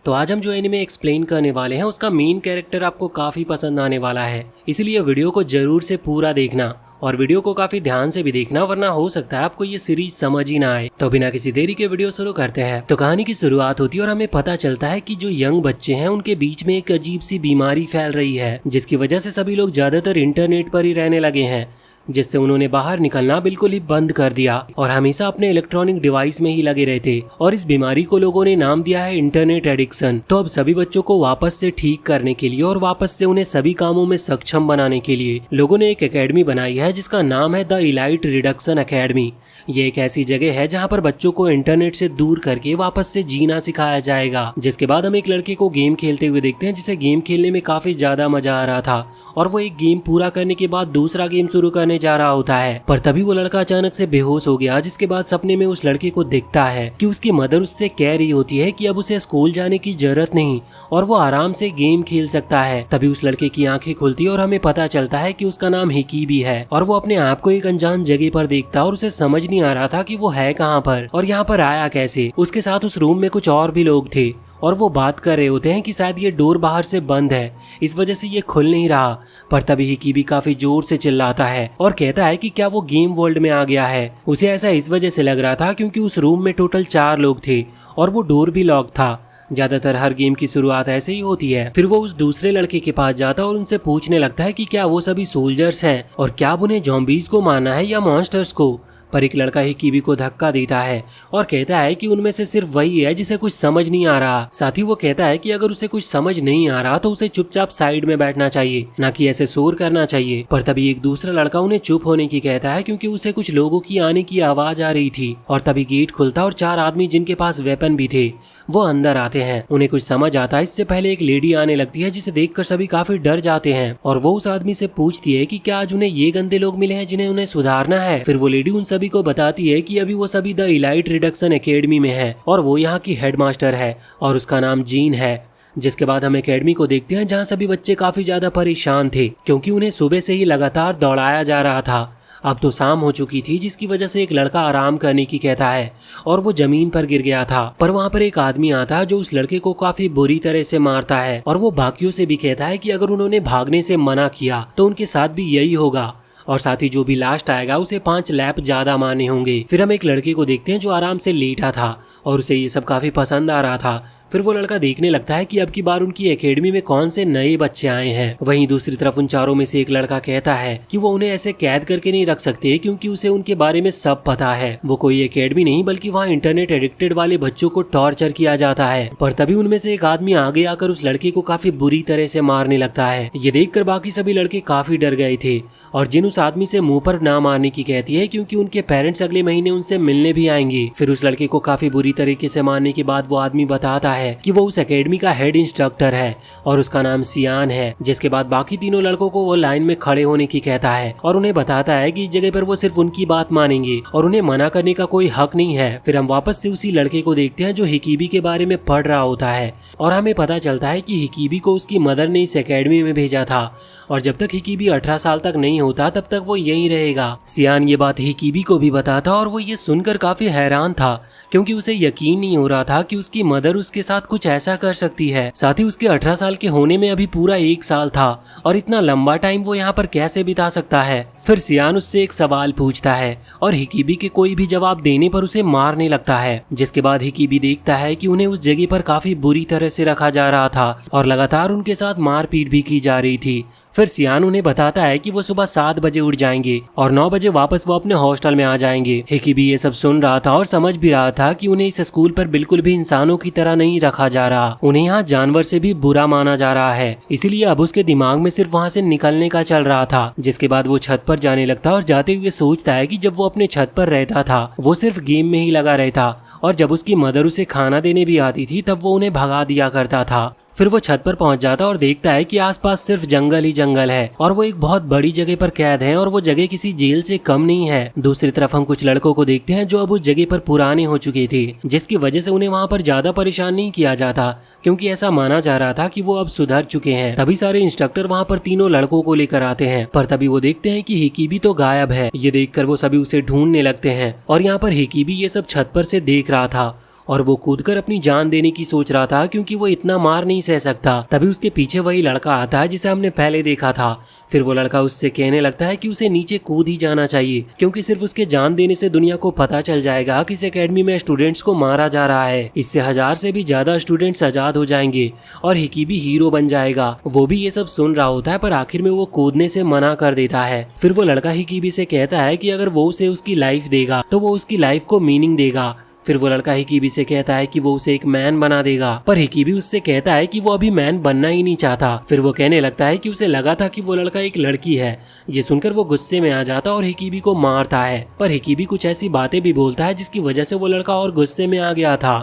तो आज हम जो एनिमे एक्सप्लेन करने वाले हैं उसका मेन कैरेक्टर आपको काफी पसंद आने वाला है, इसलिए वीडियो को जरूर से पूरा देखना और वीडियो को काफी ध्यान से भी देखना, वरना हो सकता है आपको ये सीरीज समझ ही ना आए। तो बिना किसी देरी के वीडियो शुरू करते हैं। तो कहानी की शुरुआत होती है और हमें पता चलता है कि जो यंग बच्चे हैं उनके बीच में एक अजीब सी बीमारी फैल रही है, जिसकी वजह से सभी लोग ज्यादातर इंटरनेट पर ही रहने लगे हैं, जिससे उन्होंने बाहर निकलना बिल्कुल ही बंद कर दिया और हमेशा अपने इलेक्ट्रॉनिक डिवाइस में ही लगे रहते। और इस बीमारी को लोगों ने नाम दिया है इंटरनेट एडिक्शन। तो अब सभी बच्चों को वापस से ठीक करने के लिए और वापस से उन्हें सभी कामों में सक्षम बनाने के लिए लोगों ने एक एकेडमी बनाई है जिसका नाम है द इलाइट रिडक्शन एकेडमी। ये एक ऐसी जगह है जहाँ पर बच्चों को इंटरनेट से दूर करके वापस से जीना सिखाया जाएगा। जिसके बाद हम एक लड़के को गेम खेलते हुए देखते हैं, जिसे गेम खेलने में काफी ज्यादा मजा आ रहा था और वो एक गेम पूरा करने के बाद दूसरा गेम शुरू करने जा रहा होता है। पर तभी वो लड़का अचानक से बेहोश हो गया, जिसके बाद सपने में उस लड़के को दिखता है कि उसकी मदर उससे कह रही होती है कि अब उसे स्कूल जाने की जरूरत नहीं और वो आराम से गेम खेल सकता है। तभी उस लड़के की आंखें खुलती और हमें पता चलता है कि उसका नाम हिकीबी है और वो अपने आप को एक अनजान जगह पर देखता और उसे समझ नहीं आ रहा था कि वो है कहाँ पर और यहाँ पर आया कैसे। उसके साथ उस रूम में कुछ और भी लोग थे और वो बात कर रहे होते हैं कि शायद ये डोर बाहर से बंद है, इस वजह से ये खुल नहीं रहा। पर तभी हिकीबी काफी जोर से चिल्लाता है और कहता है कि क्या वो गेम वर्ल्ड में आ गया है। उसे ऐसा इस वजह से लग रहा था क्योंकि उस रूम में टोटल 4 लोग थे और वो डोर भी लॉक था। ज्यादातर हर गेम की शुरुआत ऐसे ही होती है। फिर वो उस दूसरे लड़के के पास जाता और उनसे पूछने लगता है कि क्या वो सभी सोल्जर्स हैं और क्या अब उन्हें ज़ॉम्बीज को मारना है या मॉन्स्टर्स को। पर एक लड़का हिकीबी को धक्का देता है और कहता है कि उनमें से सिर्फ वही है जिसे कुछ समझ नहीं आ रहा। साथ ही वो कहता है कि अगर उसे कुछ समझ नहीं आ रहा तो उसे चुपचाप साइड में बैठना चाहिए, ना कि ऐसे शोर करना चाहिए। पर तभी एक दूसरा लड़का उन्हें चुप होने की कहता है क्योंकि उसे कुछ लोगों की आने की आवाज आ रही थी। और तभी गेट खुलता और 4 आदमी जिनके पास वेपन भी थे वो अंदर आते हैं। उन्हें कुछ समझ आता है। इससे पहले एक लेडी आने लगती है जिसे देखकर सभी काफी डर जाते हैं और वो उस आदमी से पूछती है कि क्या आज उन्हें ये गंदे लोग मिले हैं जिन्हें उन्हें सुधारना है। फिर वो लेडी उन सभी को बताती है कि अभी वो सभी द इलाइट रिडक्शन एकेडमी में है और वो यहाँ की हेडमास्टर है और उसका नाम जीन है। जिसके बाद हम एकेडमी को देखते हैं जहाँ सभी बच्चे काफी ज्यादा परेशान थे क्योंकि उन्हें सुबह से ही लगातार दौड़ाया जा रहा था। अब तो शाम हो चुकी थी, जिसकी वजह से एक लड़का आराम करने की कहता है और वो जमीन पर गिर गया था। पर वहाँ पर एक आदमी आता है जो उस लड़के को काफी बुरी तरह से मारता है और वो बाकियों से भी कहता है कि अगर उन्होंने भागने से मना किया तो उनके साथ भी यही होगा और साथ ही जो भी लास्ट आएगा उसे 5 लैप ज्यादा मारने होंगे। फिर हम एक लड़के को देखते हैं जो आराम से लेटा था और उसे ये सब काफी पसंद आ रहा था। फिर वो लड़का देखने लगता है कि अब की बार उनकी एकेडमी में कौन से नए बच्चे आए हैं। वहीं दूसरी तरफ उन चारों में से एक लड़का कहता है कि वो उन्हें ऐसे कैद करके नहीं रख सकते क्योंकि उसे उनके बारे में सब पता है। वो कोई एकेडमी नहीं बल्कि वहाँ इंटरनेट एडिक्टेड वाले बच्चों को टॉर्चर किया जाता है। पर तभी उनमें से एक आदमी आगे आकर उस लड़के को काफी बुरी तरह से मारने लगता है। ये देखकर बाकी सभी लड़के काफी डर गए थे और जिन उस आदमी से मुंह पर ना मारने की कहती है क्योंकि उनके पेरेंट्स अगले महीने उनसे मिलने भी आएंगे। फिर उस लड़के को काफी बुरी तरीके से मारने के बाद वो आदमी बताता है कि वो उस एकेडमी का हेड इंस्ट्रक्टर है और उसका नाम सियान है। जिसके बाद बाकी तीनों लड़कों को वो लाइन में खड़े होने की कहता है और उन्हें बताता है कि इस जगह पर वो सिर्फ उनकी बात मानेंगे और उन्हें मना करने का कोई हक नहीं है। फिर हम वापस से उसी लड़के को देखते हैं जो हिकीबी के बारे में पढ़ रहा होता है और हमें पता चलता है कि हिकीबी को उसकी मदर ने इस एकेडमी में भेजा था और जब तक हिकीबी 18 साल तक नहीं होता तब तक वो यहीं रहेगा। सियान ये बात हिकीबी को भी बताता और वो ये सुनकर काफी हैरान था क्योंकि उसे यकीन नहीं हो रहा था कि उसकी मदर उसके साथ कुछ ऐसा कर सकती है। साथ ही उसके 18 साल के होने में अभी पूरा 1 साल था और इतना लंबा टाइम वो यहाँ पर कैसे बिता सकता है। फिर सियान उससे एक सवाल पूछता है और हिकीबी के कोई भी जवाब देने पर उसे मारने लगता है। जिसके बाद हिकीबी देखता है कि उन्हें उस जगह पर काफी बुरी तरह से रखा जा रहा था और लगातार उनके साथ मारपीट भी की जा रही थी। फिर सियान उन्हें बताता है कि वो सुबह 7 बजे उठ जाएंगे और 9 बजे वापस वो अपने हॉस्टल में आ जाएंगे। हिकीबी ये सब सुन रहा था और समझ भी रहा था कि उन्हें इस स्कूल पर बिल्कुल भी इंसानों की तरह नहीं रखा जा रहा, उन्हें यहाँ जानवर से भी बुरा माना जा रहा है। इसीलिए अब उसके दिमाग में सिर्फ वहाँ से निकलने का चल रहा था। जिसके बाद वो छत पर जाने लगता और जाते हुए सोचता है कि जब वो अपने छत पर रहता था वो सिर्फ गेम में ही लगा रहता और जब उसकी मदर उसे खाना देने भी आती थी तब वो उन्हें भगा दिया करता था। फिर वो छत पर पहुंच जाता और देखता है कि आसपास सिर्फ जंगल ही जंगल है और वो एक बहुत बड़ी जगह पर कैद है और वो जगह किसी जेल से कम नहीं है। दूसरी तरफ हम कुछ लड़कों को देखते हैं जो अब उस जगह पर पुराने हो चुके थे, जिसकी वजह से उन्हें वहाँ पर ज्यादा परेशान नहीं किया जाता क्योंकि ऐसा माना जा रहा था कि वो अब सुधर चुके हैं। तभी सारे इंस्ट्रक्टर वहाँ पर तीनों लड़कों को लेकर आते हैं। पर तभी वो देखते हैं कि हिकीबी तो गायब है। ये देखकर वो सभी उसे ढूंढने लगते हैं और यहाँ पर हिकीबी ये सब छत पर से देख रहा था और वो कूदकर अपनी जान देने की सोच रहा था क्योंकि वो इतना मार नहीं सह सकता। तभी उसके पीछे वही लड़का आता है जिसे हमने पहले देखा था। फिर वो लड़का उससे कहने लगता है कि उसे नीचे कूद ही जाना चाहिए क्योंकि सिर्फ उसके जान देने से दुनिया को पता चल जाएगा कि इस एकेडमी में स्टूडेंट्स को मारा जा रहा है। इससे 1000 से भी ज्यादा स्टूडेंट्स आजाद हो जाएंगे और हिकीबी हीरो बन जाएगा। वो भी ये सब सुन रहा होता है पर आखिर में वो कूदने से मना कर देता है। फिर वो लड़का हिकीबी से कहता है कि अगर वो उसे उसकी लाइफ देगा तो वो उसकी लाइफ को मीनिंग देगा। फिर वो लड़का हिकीबी से कहता है कि वो उसे एक मैन बना देगा, पर हिकीबी उससे कहता है कि वो अभी मैन बनना ही नहीं चाहता। फिर वो कहने लगता है कि उसे लगा था कि वो लड़का एक लड़की है। ये सुनकर वो गुस्से में आ जाता और हिकीबी को मारता है, पर हिकीबी कुछ ऐसी बातें भी बोलता है जिसकी वजह से वो लड़का और गुस्से में आ गया था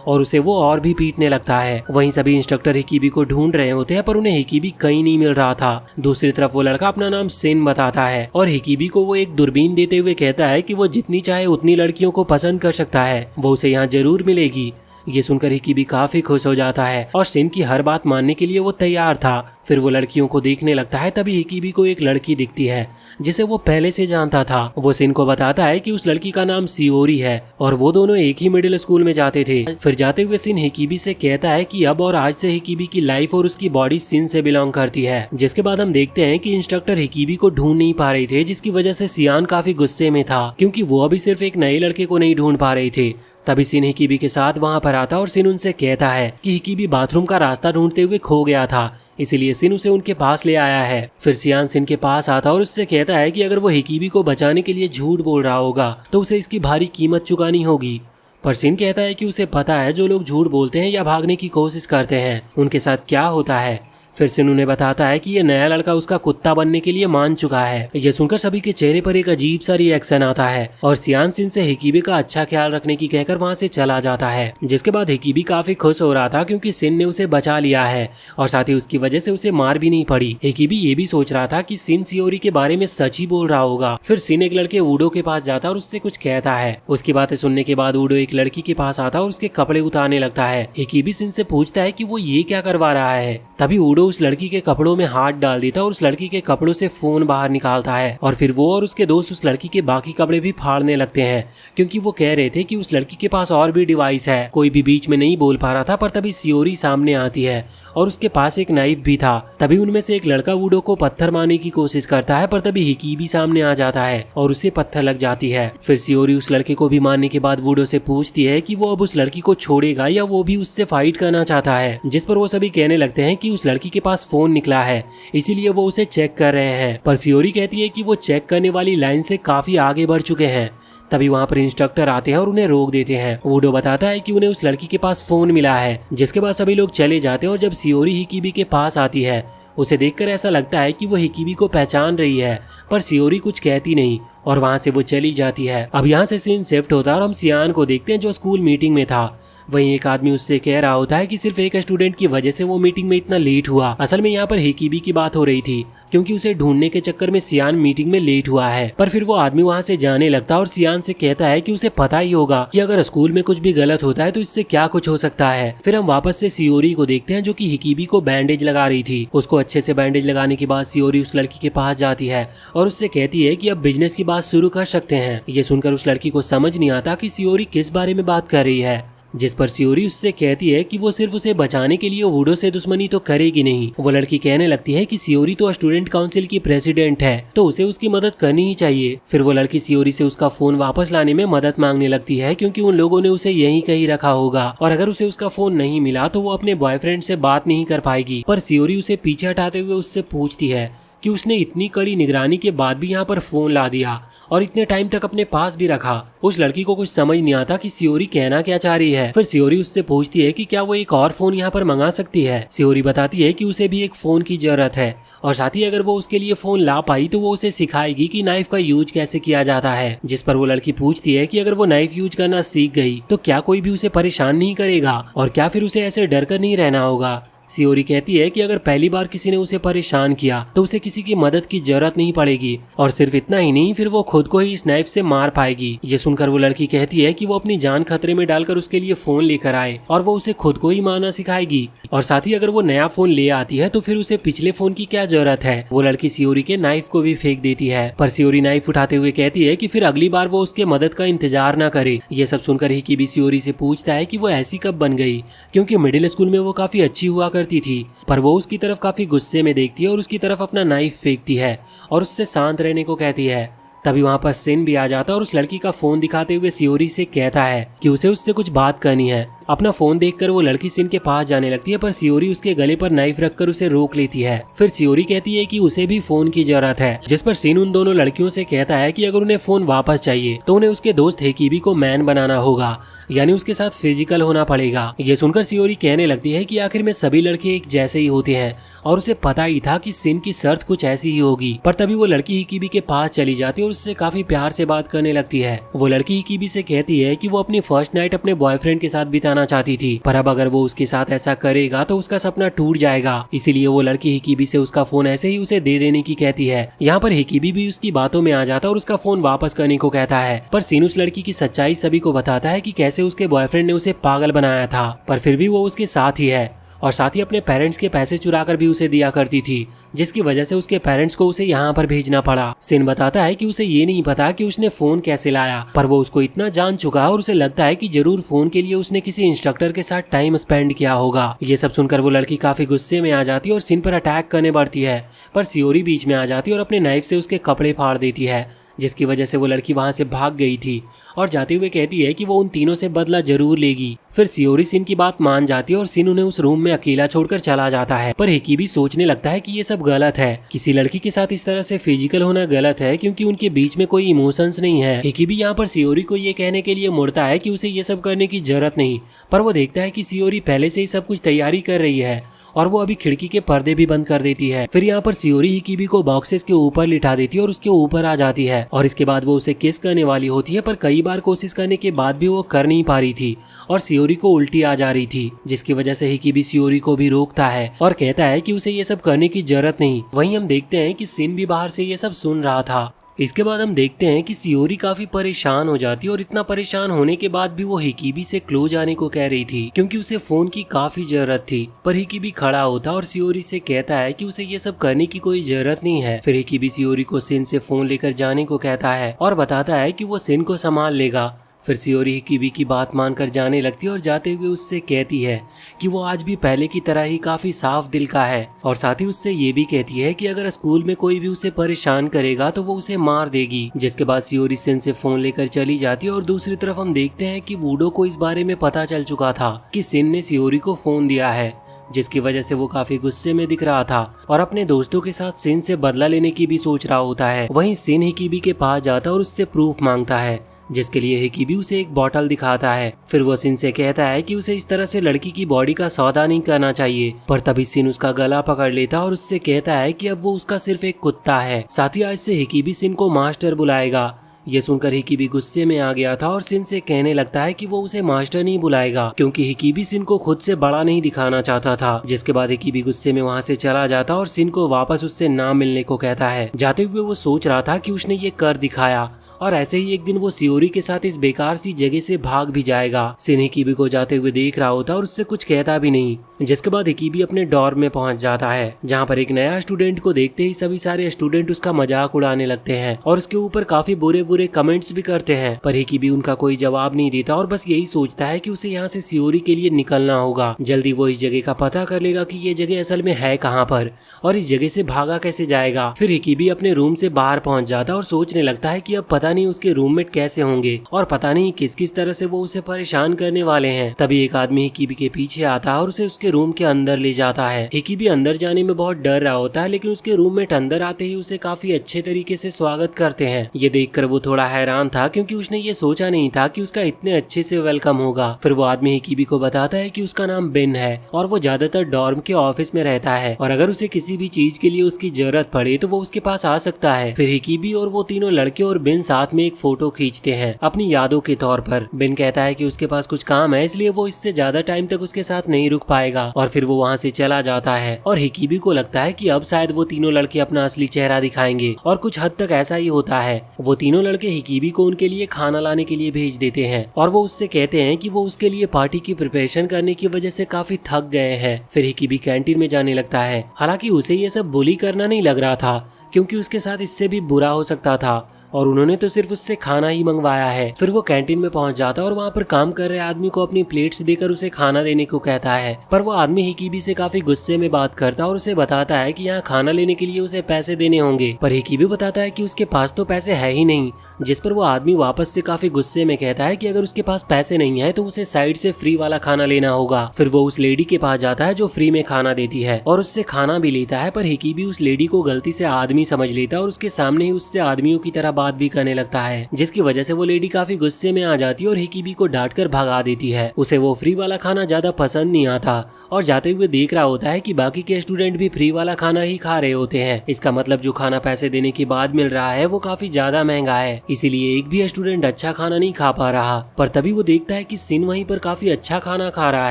और उसे वो और भी पीटने लगता है। वहीं सभी इंस्ट्रक्टर हिकीबी को ढूंढ रहे होते हैं पर उन्हें हिकीबी कहीं नहीं मिल रहा था। दूसरी तरफ वो लड़का अपना नाम सिन बताता है और हिकीबी को वो एक दूरबीन देते हुए कहता है कि वो जितनी चाहे उतनी लड़कियों को पसंद कर सकता है, वो उसे यहाँ जरूर मिलेगी। ये सुनकर हिकीबी काफी खुश हो जाता है और सिन की हर बात मानने के लिए वो तैयार था। फिर वो लड़कियों को देखने लगता है। तभी हिकीबी को एक लड़की दिखती है जिसे वो पहले से जानता था। वो सिन को बताता है कि उस लड़की का नाम सियोरी है और वो दोनों एक ही मिडिल स्कूल में जाते थे। फिर जाते हुए सिन हिकीबी से कहता है कि अब और आज से हिकीबी की लाइफ और उसकी बॉडी सिन से बिलोंग करती है। जिसके बाद हम देखते हैं कि इंस्ट्रक्टर हिकीबी को ढूंढ नहीं पा रहे थे, जिसकी वजह से सियान काफी गुस्से में था क्योंकि वो अभी सिर्फ एक नए लड़के को नहीं ढूंढ पा रहे थे। तभी सिन हिकीबी के साथ वहां पर आता और सिन उनसे कहता है कि हिकीबी बाथरूम का रास्ता ढूंढते हुए खो गया था, इसीलिए सिन उसे उनके पास ले आया है। फिर सियान सिन के पास आता और उससे कहता है कि अगर वो हिकीबी को बचाने के लिए झूठ बोल रहा होगा तो उसे इसकी भारी कीमत चुकानी होगी। पर सिन कहता है कि उसे पता है जो लोग झूठ बोलते हैं या भागने की कोशिश करते हैं उनके साथ क्या होता है। फिर सिन उन्हें बताता है कि ये नया लड़का उसका कुत्ता बनने के लिए मान चुका है। ये सुनकर सभी के चेहरे पर एक अजीब सा रिएक्शन आता है और सियान सिन से हिकीबी का अच्छा ख्याल रखने की कहकर वहाँ से चला जाता है। जिसके बाद हिकीबी काफी खुश हो रहा था क्योंकि सिन ने उसे बचा लिया है और साथ ही उसकी वजह से उसे मार भी नहीं पड़ी। हिकीबी ये भी सोच रहा था कि सिन सियोरी के बारे में सच ही बोल रहा होगा। फिर सिन एक लड़के ऊडो के पास जाता और उससे कुछ कहता है। उसकी बातें सुनने के बाद ऊडो एक लड़की के पास आता और उसके कपड़े उतारने लगता है। हिकीबी सिन से पूछता है कि वो ये क्या करवा रहा है। तभी ऊडो उस लड़की के कपड़ों में हाथ डाल देता और उस लड़की के कपड़ों से फोन बाहर निकालता है और फिर वो और उसके दोस्त उस लड़की के बाकी कपड़े भी फाड़ने लगते हैं क्योंकि वो कह रहे थे कि उस लड़की के पास और भी डिवाइस है। कोई भी बीच में नहीं बोल पा रहा था पर तभी सियोरी सामने आती है और उसके पास एक नाइफ भी था। तभी उनमें से एक लड़का वुडो को पत्थर मारने की कोशिश करता है पर तभी हिकीबी सामने आ जाता है और उसे पत्थर लग जाती है। फिर सियोरी उस लड़के को भी मारने के बाद वुडो से पूछती है कि वो अब उस लड़की को छोड़ेगा या वो भी उससे फाइट करना चाहता है। जिस पर वो सभी कहने लगते हैं कि उस लड़की के पास फोन निकला है इसीलिए वो उसे चेक कर रहे हैं। पर सियोरी कहती है कि वो चेक करने वाली लाइन से काफी आगे बढ़ चुके हैं। तभी वहाँ पर इंस्ट्रक्टर आते हैं और उन्हें रोक देते हैं। वुडो बताता है कि उन्हें उस लड़की के पास फोन मिला है। जिसके बाद सभी लोग चले जाते हैं और जब सियोरी हिकीबी के पास आती है उसे देखकर ऐसा लगता है कि वो हिकीबी को पहचान रही है पर सियोरी कुछ कहती नहीं और वहाँ से वो चली जाती है। अब यहाँ से सीन शिफ्ट होता है और हम सियान को देखते हैं जो स्कूल मीटिंग में था। वहीं एक आदमी उससे कह रहा होता है कि सिर्फ एक स्टूडेंट की वजह से वो मीटिंग में इतना लेट हुआ। असल में यहाँ पर हिकीबी की बात हो रही थी क्योंकि उसे ढूंढने के चक्कर में सियान मीटिंग में लेट हुआ है। पर फिर वो आदमी वहाँ से जाने लगता और सियान से कहता है कि उसे पता ही होगा कि अगर स्कूल में कुछ भी गलत होता है तो इससे क्या कुछ हो सकता है। फिर हम वापस से सियोरी को देखते हैं जो कि हिकीबी को बैंडेज लगा रही थी। उसको अच्छे से बैंडेज लगाने के बाद सियोरी उस लड़की के पास जाती है और उससे कहती है कि अब बिजनेस की बात शुरू कर सकते हैं। ये सुनकर उस लड़की को समझ नहीं आता कि सियोरी किस बारे में बात कर रही है। जिस पर सियोरी उससे कहती है कि वो सिर्फ उसे बचाने के लिए वुडो से दुश्मनी तो करेगी नहीं। वो लड़की कहने लगती है कि सियोरी तो स्टूडेंट काउंसिल की प्रेसिडेंट है तो उसे उसकी मदद करनी ही चाहिए। फिर वो लड़की सियोरी से उसका फोन वापस लाने में मदद मांगने लगती है क्योंकि उन लोगों ने उसे यहीं कहीं रखा होगा और अगर उसे उसका फोन नहीं मिला तो वो अपने बॉयफ्रेंड से बात नहीं कर पाएगी। पर सियोरी उसे पीछे हटाते हुए उससे पूछती है कि उसने इतनी कड़ी निगरानी के बाद भी यहाँ पर फोन ला दिया और इतने टाइम तक अपने पास भी रखा। उस लड़की को कुछ समझ नहीं आता कि सियोरी कहना क्या चाह रही है। फिर सियोरी उससे पूछती है कि क्या वो एक और फोन यहाँ पर मंगा सकती है। सियोरी बताती है कि उसे भी एक फोन की जरूरत है और साथ ही अगर वो उसके लिए फोन ला पाई तो वो उसे सिखाएगी कि नाइफ का यूज कैसे किया जाता है। जिस पर वो लड़की पूछती है कि अगर वो नाइफ यूज करना सीख गई तो क्या कोई भी उसे परेशान नहीं करेगा और क्या फिर उसे ऐसे डर कर नहीं रहना होगा। सियोरी कहती है कि अगर पहली बार किसी ने उसे परेशान किया तो उसे किसी की मदद की जरूरत नहीं पड़ेगी, और सिर्फ इतना ही नहीं, फिर वो खुद को ही इस नाइफ से मार पाएगी। ये सुनकर वो लड़की कहती है कि वो अपनी जान खतरे में डालकर उसके लिए फोन लेकर आए और वो उसे खुद को ही मारना सिखाएगी, और साथ ही अगर वो नया फोन ले आती है तो फिर उसे पिछले फोन की क्या जरूरत है। वो लड़की सियोरी के नाइफ को भी फेंक देती है, पर सियोरी नाइफ उठाते हुए कहती है कि फिर अगली बार वो उसके मदद का इंतजार न करे। ये सब सुनकर हिकिबी सियोरी से पूछता है कि वो ऐसी कब बन गई, क्योंकि मिडिल स्कूल में वो काफी अच्छी हुआ करती थी, पर वो उसकी तरफ काफी गुस्से में देखती है और उसकी तरफ अपना नाइफ फेंकती है और उससे शांत रहने को कहती है। तभी वहाँ पर सिन भी आ जाता है और उस लड़की का फोन दिखाते हुए सियोरी से कहता है कि उसे उससे कुछ बात करनी है। अपना फोन देखकर वो लड़की सिन के पास जाने लगती है, पर सियोरी उसके गले पर नाइफ रखकर उसे रोक लेती है। फिर सियोरी कहती है कि उसे भी फोन की जरूरत है, जिस पर सिन उन दोनों लड़कियों से कहता है कि अगर उन्हें फोन वापस चाहिए तो उन्हें उसके दोस्त हिकिबी को मैन बनाना होगा, यानी उसके साथ फिजिकल होना पड़ेगा। ये सुनकर सियोरी कहने लगती है कि आखिर में सभी लड़के एक जैसे ही होते हैं, और उसे पता ही था कि सिन की शर्त कुछ ऐसी ही होगी। पर तभी वो लड़की हिकिबी के पास चली जाती है और उससे काफी प्यार से बात करने लगती है। वो लड़की हिकिबी से कहती है कि वो अपनी फर्स्ट नाइट अपने बॉयफ्रेंड के साथ बिताना चाहती थी, पर अब अगर वो उसके साथ ऐसा करेगा तो उसका सपना टूट जाएगा। इसीलिए वो लड़की हिकिबी से उसका फोन ऐसे ही उसे दे देने की कहती है। यहाँ पर हिकिबी भी उसकी बातों में आ जाता और उसका फोन वापस करने को कहता है, पर सिन उस लड़की की सच्चाई सभी को बताता है कि कैसे उसके बॉयफ्रेंड ने उसे पागल बनाया था, पर फिर भी वो उसके साथ ही है, और साथ ही अपने पेरेंट्स के पैसे चुराकर भी उसे दिया करती थी, जिसकी वजह से उसके पेरेंट्स को उसे यहाँ पर भेजना पड़ा। सिन बताता है कि उसे ये नहीं पता कि उसने फोन कैसे लाया, पर वो उसको इतना जान चुका है और उसे लगता है कि जरूर फोन के लिए उसने किसी इंस्ट्रक्टर के साथ टाइम स्पेंड किया होगा। ये सब सुनकर वो लड़की काफी गुस्से में आ जाती है और सिन पर अटैक करने बढ़ती है, पर सियोरी बीच में आ जाती है और अपने नाइफ से उसके कपड़े फाड़ देती है, जिसकी वजह से वो लड़की वहां से भाग गई थी और जाते हुए कहती है कि वो उन तीनों से बदला जरूर लेगी। फिर सियोरी सिन की बात मान जाती है और सिन उन्हें उस रूम में अकेला छोड़कर चला जाता है। पर हिकिबी सोचने लगता है कि ये सब गलत है, किसी लड़की के साथ इस तरह से फिजिकल होना गलत है, क्योंकि उनके बीच में कोई इमोशंस नहीं है। हिकिबी यहाँ पर सियोरी को ये कहने के लिए मुड़ता है कि उसे ये सब करने की जरूरत नहीं, पर वो देखता है कि सियोरी पहले से ही सब कुछ तैयारी कर रही है और वो अभी खिड़की के पर्दे भी बंद कर देती है। फिर यहाँ पर सियोरी हिकिबी को बॉक्सेस के ऊपर लिटा देती है और उसके ऊपर आ जाती है, और इसके बाद वो उसे किस करने वाली होती है, पर कई बार कोशिश करने के बाद भी वो कर नहीं पा रही थी और सियोरी को उल्टी आ जा रही थी, जिसकी वजह से हिकिबी सियोरी को भी रोकता है और कहता है कि उसे ये सब करने की जरूरत नहीं। वहीं हम देखते हैं कि सिन भी बाहर से ये सब सुन रहा था। इसके बाद हम देखते हैं कि सियोरी काफी परेशान हो जाती है और इतना परेशान होने के बाद भी वो हिकिबी से क्लोज आने को कह रही थी, क्योंकि उसे फोन की काफी जरूरत थी। पर हिकिबी खड़ा होता और सियोरी से कहता है कि उसे ये सब करने की कोई जरूरत नहीं है। फिर हिकिबी सियोरी को सिन से फोन लेकर जाने को कहता है और बताता है कि वो सिन को संभाल लेगा। फिर सियोरी हिकिबी की बात मानकर जाने लगती है और जाते हुए उससे कहती है कि वो आज भी पहले की तरह ही काफी साफ दिल का है, और साथ ही उससे ये भी कहती है कि अगर स्कूल में कोई भी उसे परेशान करेगा तो वो उसे मार देगी। जिसके बाद सियोरी सिन से फोन लेकर चली जाती है और दूसरी तरफ हम देखते हैं कि वुडो को इस बारे में पता चल चुका था कि सिन ने सियोरी को फोन दिया है, जिसकी वजह से वो काफी गुस्से में दिख रहा था और अपने दोस्तों के साथ सिन से बदला लेने की भी सोच रहा होता है। वहीं सिन हिकिबी के पास जाता और उससे प्रूफ मांगता है, जिसके लिए हिकिबी उसे एक बॉटल दिखाता है। फिर वो सिन से कहता है कि उसे इस तरह से लड़की की बॉडी का सौदा नहीं करना चाहिए, पर तभी सिन उसका गला पकड़ लेता और उससे कहता है कि अब वो उसका सिर्फ एक कुत्ता है। साथ ही आज से हिकिबी सिन को मास्टर बुलाएगा। ये सुनकर हिकिबी गुस्से में आ गया था और सिन से कहने लगता है कि वो उसे मास्टर नहीं बुलाएगा, क्योंकि हिकिबी सिन को खुद से बड़ा नहीं दिखाना चाहता था। जिसके बाद हिकिबी गुस्से में वहाँ से चला जाता और सिन को वापस उससे ना मिलने को कहता है। जाते हुए वो सोच रहा था कि उसने ये कर दिखाया, और ऐसे ही एक दिन वो सियोरी के साथ इस बेकार सी जगह से भाग भी जाएगा। सिन हिकिबी को जाते हुए देख रहा होता और उससे कुछ कहता भी नहीं। जिसके बाद हिकिबी अपने डॉर्म में पहुंच जाता है, जहां पर एक नया स्टूडेंट को देखते ही सभी सारे स्टूडेंट उसका मजाक उड़ाने लगते हैं और उसके ऊपर काफी बुरे बुरे कमेंट्स भी करते हैं। पर हिकिबी उनका कोई जवाब नहीं देता और बस यही सोचता है कि उसे यहाँ से सियोरी के लिए निकलना होगा। जल्दी वो इस जगह का पता कर लेगा कि ये जगह असल में है कहाँ पर और इस जगह से भागा कैसे जाएगा। फिर हिकिबी अपने रूम से बाहर पहुंच जाता और सोचने लगता है कि अब पता नहीं उसके रूममेट कैसे होंगे और पता नहीं किस किस तरह से वो उसे परेशान करने वाले हैं। तभी एक आदमी हिकिबी के पीछे आता है और उसे उसके रूम के अंदर ले जाता है। हिकिबी अंदर जाने में बहुत डर रहा होता है, लेकिन उसके रूममेट अंदर आते ही उसे काफी अच्छे तरीके से स्वागत करते हैं। ये देखकर वो थोड़ा हैरान था, क्योंकि उसने ये सोचा नहीं था कि उसका इतने अच्छे से वेलकम होगा। फिर वो आदमी हिकिबी को बताता है कि उसका नाम बेन है और वो ज्यादातर डॉर्म के ऑफिस में रहता है और अगर उसे किसी भी चीज के लिए उसकी जरूरत पड़े तो वो उसके पास आ सकता है। फिर हिकिबी और वो तीनों लड़के और बेन साथ में एक फोटो खींचते हैं अपनी यादों के तौर पर। बेन कहता है कि उसके पास कुछ काम है, इसलिए वो इससे ज्यादा टाइम तक उसके साथ नहीं रुक पाएगा जाएगा और फिर वो वहाँ से चला जाता है। और हिकिबी को लगता है कि अब शायद वो तीनों लड़के अपना असली चेहरा दिखाएंगे और कुछ हद तक ऐसा ही होता है। वो तीनों लड़के हिकिबी को उनके लिए खाना लाने के लिए भेज देते हैं और वो उससे कहते हैं कि वो उसके लिए पार्टी की प्रिपरेशन करने की वजह से काफी थक गए हैं। फिर हिकिबी कैंटीन में जाने लगता है। हालांकि उसे ये सब बुली करना नहीं लग रहा था क्योंकि उसके साथ इससे भी बुरा हो सकता था और उन्होंने तो सिर्फ उससे खाना ही मंगवाया है। फिर वो कैंटीन में पहुंच जाता है और वहाँ पर काम कर रहे आदमी को अपनी प्लेट्स देकर उसे खाना देने को कहता है। पर वो आदमी हिकिबी से काफी गुस्से में बात करता है और उसे बताता है कि यहाँ खाना लेने के लिए उसे पैसे देने होंगे। पर हिकिबी बताता है कि उसके पास तो पैसे है ही नहीं, जिस पर वो आदमी वापस से काफी गुस्से में कहता है कि अगर उसके पास पैसे नहीं है तो उसे साइड से फ्री वाला खाना लेना होगा। फिर वो उस लेडी के पास जाता है जो फ्री में खाना देती है और उससे खाना भी लेता है। पर हिकिबी उस लेडी को गलती से आदमी समझ लेता है और उसके सामने ही उससे आदमियों की तरह बात भी करने लगता है, जिसकी वजह से वो लेडी काफी गुस्से में आ जाती है और हिकिबी को डांट कर भगा देती है। उसे वो फ्री वाला खाना ज्यादा पसंद नहीं आता और जाते हुए देख रहा होता है कि बाकी के स्टूडेंट भी फ्री वाला खाना ही खा रहे होते हैं। इसका मतलब जो खाना पैसे देने के बाद मिल रहा है वो काफी ज्यादा महंगा है, इसीलिए एक भी स्टूडेंट अच्छा खाना नहीं खा पा रहा। पर तभी वो देखता है कि सिन वहीं पर काफी अच्छा खाना खा रहा